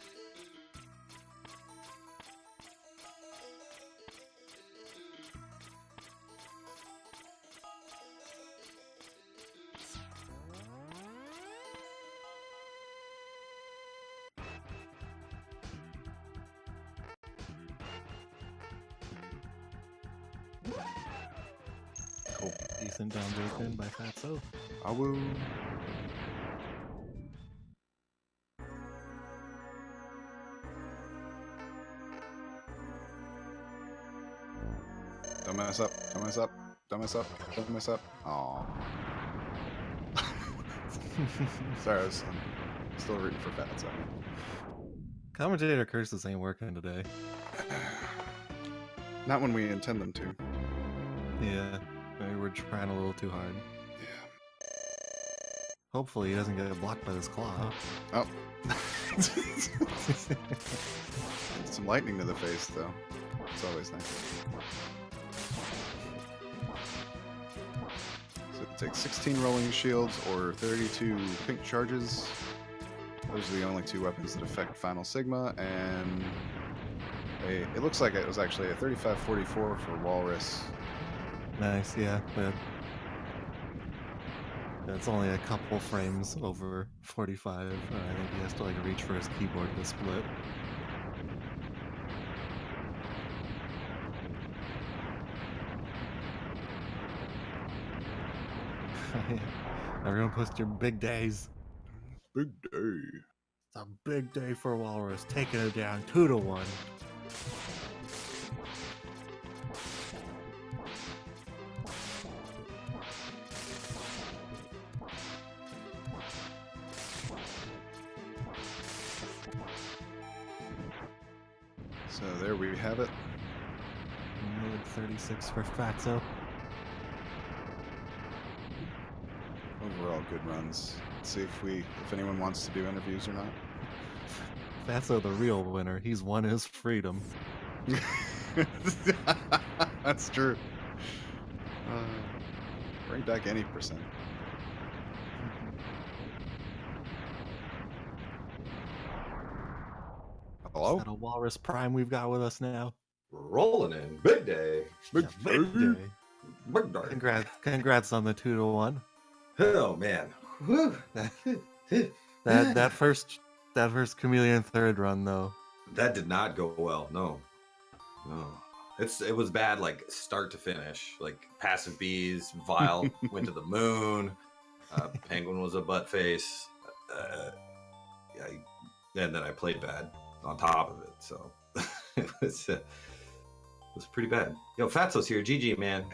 Cool. Decent down break in by Fatso. Awoo. Don't mess up. Don't mess up. Don't mess up. Don't mess up. Aww. Sorry, I'm still rooting for Fatso. Commentator curses ain't working today. Not when we intend them to. Yeah, maybe we're trying a little too hard. Hopefully he doesn't get blocked by this claw. Oh. Some lightning to the face, though. It's always nice. So it takes 16 rolling shields or 32 pink charges. Those are the only two weapons that affect Final Sigma, and it looks like it was actually a 35-44 for Walrus. Nice, yeah, but that's only a couple frames over 45. I think he has to like reach for his keyboard to split. Everyone post your big days. Big day. It's a big day for Walrus, taking it down 2-1. So there we have it. 36 for Fatso. Overall, good runs. Let's see if anyone wants to do interviews or not. Fatso, the real winner. He's won his freedom. That's true. Bring back any percent. Hello? Is that a Walrus Prime we've got with us now? Rolling in. Big day. Big Big day. day. Big day. Congrats on the 2-1. Oh, man. Whew. That first Chameleon third run though. That did not go well. No. It was bad, like start to finish. Like passive bees, Vile went to the moon. Penguin was a butt face. And then I played bad on top of it. So it was pretty bad. Yo, Fatso's here. GG, man.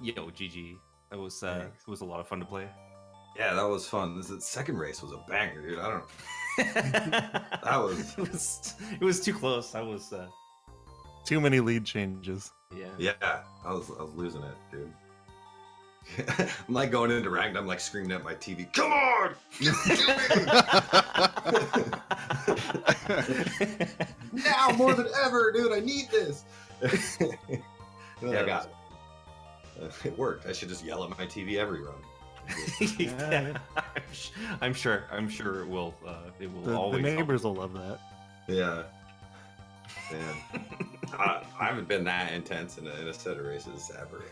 Yo, GG. It was a lot of fun to play. Yeah, that was fun. The second race was a banger, dude. I don't know. It was too close. I was Too many lead changes. Yeah, I was losing it, dude. I'm like going into ranked. I'm like screaming at my TV. Come on! Now more than ever, dude. I need this. I got it. It worked. I should just yell at my TV every run. Yeah. I'm sure it will. It will always. The neighbors will love that. Yeah. Man, I haven't been that intense in a set of races ever.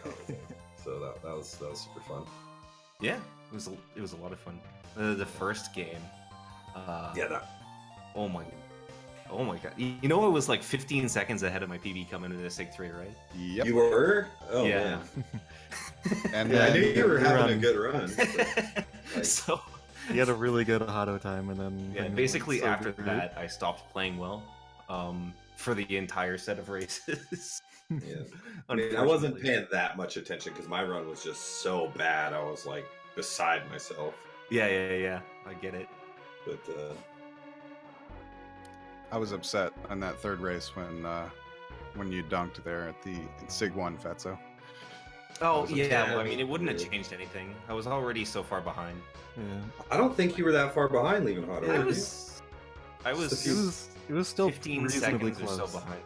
So that was super fun. Yeah, it was a lot of fun. The first game. Oh my god! You know, it was like 15 seconds ahead of my PB coming into the SIG 3, right? Yep. You were? Oh Yeah. man. And Yeah, I knew you were having a run. good run. Like, So He had a really good auto time, and then yeah, things basically went so after great. that, I stopped playing well. For the entire set of races. yeah. I mean, I wasn't paying that much attention because my run was just so bad. I was like beside myself. Yeah. I get it. But I was upset on that third race when you dunked there at the SIG 1, Fatso. Oh was yeah. upset. Well, I mean, it wouldn't have changed anything. I was already so far behind. Yeah. I don't think you were that far behind leaving hot. I were you? was. It was still 15 reasonably seconds close. or so behind.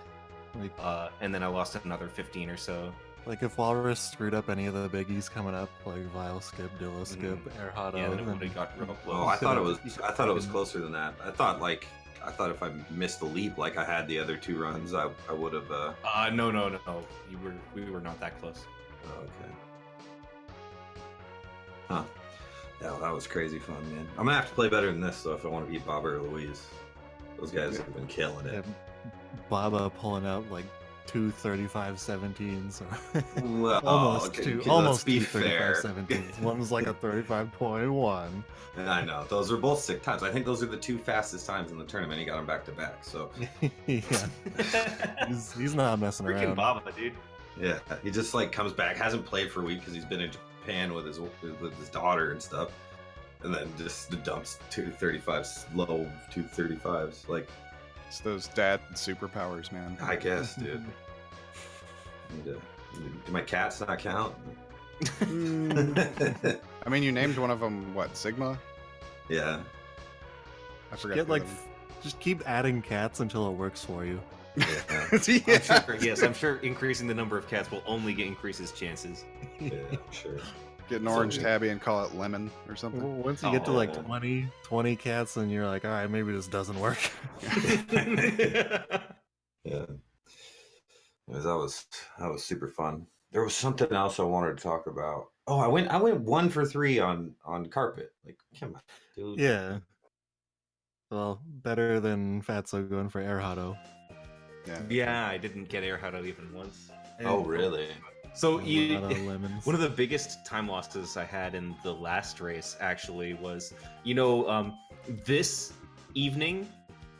Like, And then I lost another 15 or so. like if Walrus screwed up any of the biggies coming up, like Vile Skip, Dillo Skip, Air Hotto, Yeah, then it then would have got real Well, close. I thought it You was. could've- I thought it was closer than that. I thought if I missed a leap like I had the other two runs, I would have. No. We were not that close. Okay. Huh. Yeah, well, that was crazy fun, man. I'm gonna have to play better than this though if I want to beat Bob or Louise. Those guys have been killing it. yeah, Baba pulling out like 235-17s. Well, almost okay, two, let's almost be 235-17s. One was like a 35.1. I know those are both sick times. I think those are the two fastest times in the tournament. He got them back to back. So Yeah, he's not messing Freaking around. Baba, dude. yeah, he just like comes back, hasn't played for a week because he's been in Japan with his daughter and stuff, and then just dumps 235s, low 235s. Like, It's those dad superpowers, man. I guess, dude. Do my cats not count? I mean, you named one of them, what, Sigma? Yeah. I forgot. Get the like, other just keep adding cats until it works for you. Yeah. one. Yeah. I'm sure, yes, I'm sure increasing the number of cats will only increase his chances. Yeah, sure. Get an So orange weird. tabby and call it Lemon or something. Once you get to like Oh. 20 cats, and you're like, all right, maybe this doesn't work. Yeah. That was super fun. There was something else I wanted to talk about. Oh, I went 1 for 3 on carpet. Like, come on, dude. Yeah. Well, better than Fatso going for air hotto. Yeah. Yeah, I didn't get air out even once. Oh, really? So A you, lot of lemons. one of the biggest time losses I had in the last race actually was, this evening,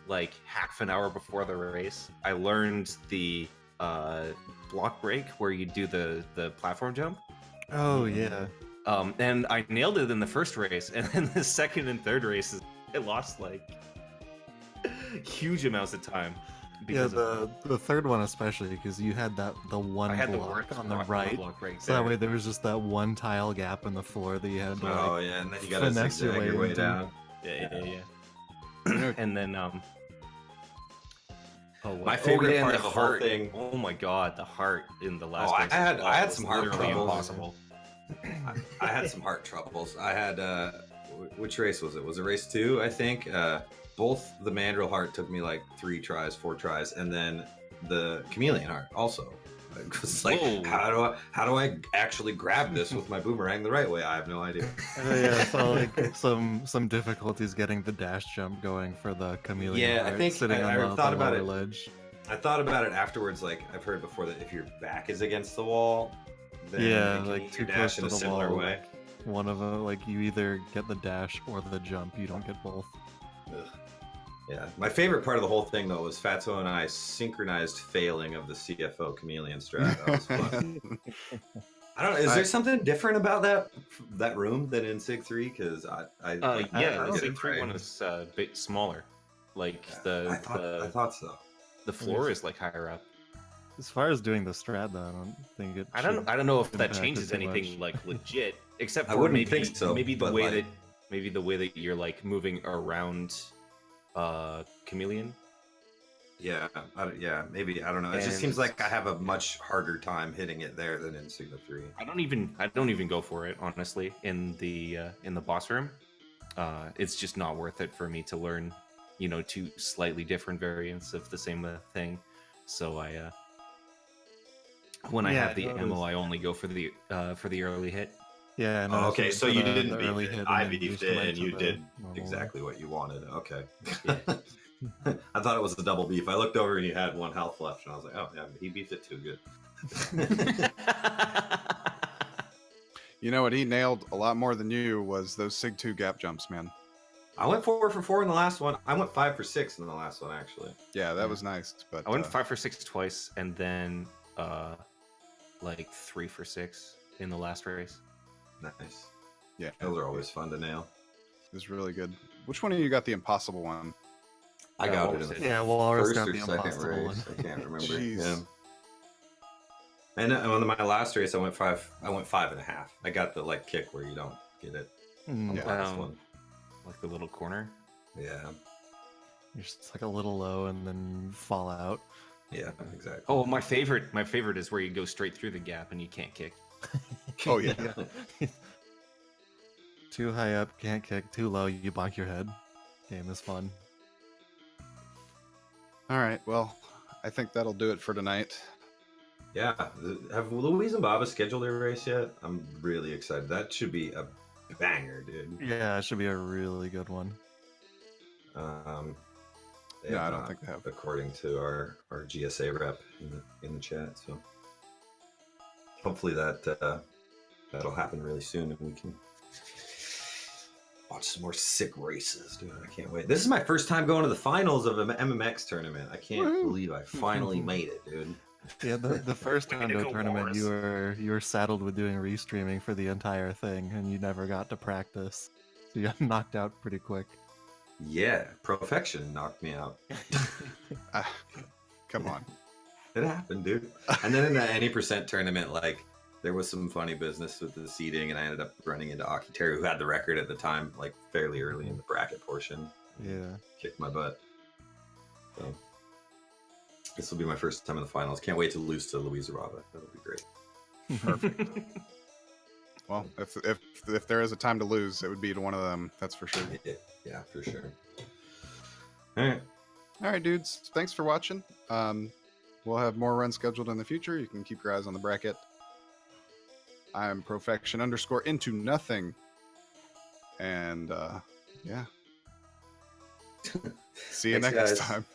like half an hour before the race, I learned the block break where you do the platform jump. Oh yeah. And I nailed it in the first race, and then the second and third races, I lost like huge amounts of time. Yeah, Because the third one especially, because you had the one I had the block worst on the block- right. block right So that there. way there was just that one tile gap in the floor that you had to Oh, like, yeah, and then you gotta finesse your zigzag your way way into. down. Yeah. know- And then My favorite yeah, part and of the whole heart. thing- Oh my god, the heart in the last. Oh, I race had- was I had some heart literally troubles. impossible. I had some heart troubles. I had which race was it? Was it race 2? I think. Both the mandrill heart took me like 3 tries, 4 tries, and then the chameleon heart also. It was like, Whoa. how do I actually grab this with my boomerang the right way? I have no idea. Yeah, so like some difficulties getting the dash jump going for the chameleon. Yeah, I part, think sitting I on the thought about lower it. ledge. I thought about it afterwards. Like I've heard before that if your back is against the wall, then Yeah, you can like eat too your close dash in to a the similar wall. way. One of them, like you either get the dash or the jump. You don't get both. Ugh. Yeah, my favorite part of the whole thing though was Fatso and I synchronized failing of the CFO chameleon strat. That was fun. I don't know. Is there something different about that room than in Sig 3? Because I Yeah, don't the get Sig it 3 right. one is a bit smaller. Like I thought so. the floor is like higher up. As far as doing the strat, though, I don't think it. I don't know if that impact it changes too anything much. like legit, except I for wouldn't maybe think so, maybe the but, way like- that you're like moving around chameleon. Yeah, maybe I don't know. It just And seems like I it's- have a much harder time hitting it there than in Sigma 3. I don't even go for it honestly in the boss room. It's just not worth it for me to learn, 2 slightly different variants of the same thing. So I when I Yeah, have the that ammo, is- I only go for the early hit. Yeah. No, Oh, okay, so you didn't the beef early it. hit. I and then beefed boost it, them and into you the did normal exactly what you wanted. Okay. Yeah. I thought it was a double beef. I looked over and you had 1 health left, and I was like, oh, yeah, he beefed it too good. You know what he nailed a lot more than you was those Sig 2 gap jumps, man. I went 4 for 4 in the last one. I went 5 for 6 in the last one, actually. Yeah, that was nice. But I went 5 for 6 twice, and then like 3 for 6 in the last race. Nice. yeah, Those are always fun to nail. it was really good. Which one of you got the impossible one? I Yeah, got what it in was the it? Yeah, Walrus first got or the second impossible race. one. I can't remember. Jeez. Yeah. And on my last race, I went 5.5. I got the like kick where you don't get it. Mm, Yeah. Last one. Like the little corner. Yeah. You're just like a little low and then fall out. Yeah. Exactly. Oh, my favorite is where you go straight through the gap and you can't kick. Oh, yeah. Too high up, can't kick. Too low, you bonk your head. Game is fun. All right, well, I think that'll do it for tonight. Yeah. Have Louise and Baba scheduled their race yet? I'm really excited. That should be a banger, dude. Yeah, it should be a really good one. They No, have I don't not, think they have. according to our GSA rep in the chat. So hopefully that'll happen really soon, and we can watch some more sick races, dude. I can't wait. This is my first time going to the finals of an MMX tournament. I can't Woohoo. believe I finally made it, dude. Yeah, the first Way time to to a go, tournament, Walrus. you were saddled with doing restreaming for the entire thing, and you never got to practice. So you got knocked out pretty quick. Yeah, Perfection knocked me out. Ah, come on. It happened, dude. And then in the any percent tournament, like there was some funny business with the seating, and I ended up running into Aki Terry, who had the record at the time, like fairly early in the bracket portion. Yeah. Kicked my butt. So this will be my first time in the finals. Can't wait to lose to Louisa Rava. That'll be great. Perfect. Well, if there is a time to lose, it would be to one of them. That's for sure. Yeah, for sure. All right, dudes. Thanks for watching. We'll have more runs scheduled in the future. You can keep your eyes on the bracket. I'm Profection_into_nothing. And yeah. See you Thanks, next guys. time.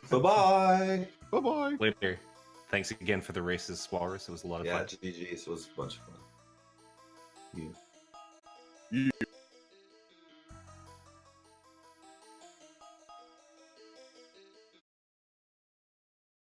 Bye-bye. Bye-bye. Later. Thanks again for the races, Walrus. It was a lot of fun. Yeah, GG's was a bunch of fun. Yeah. Yeah.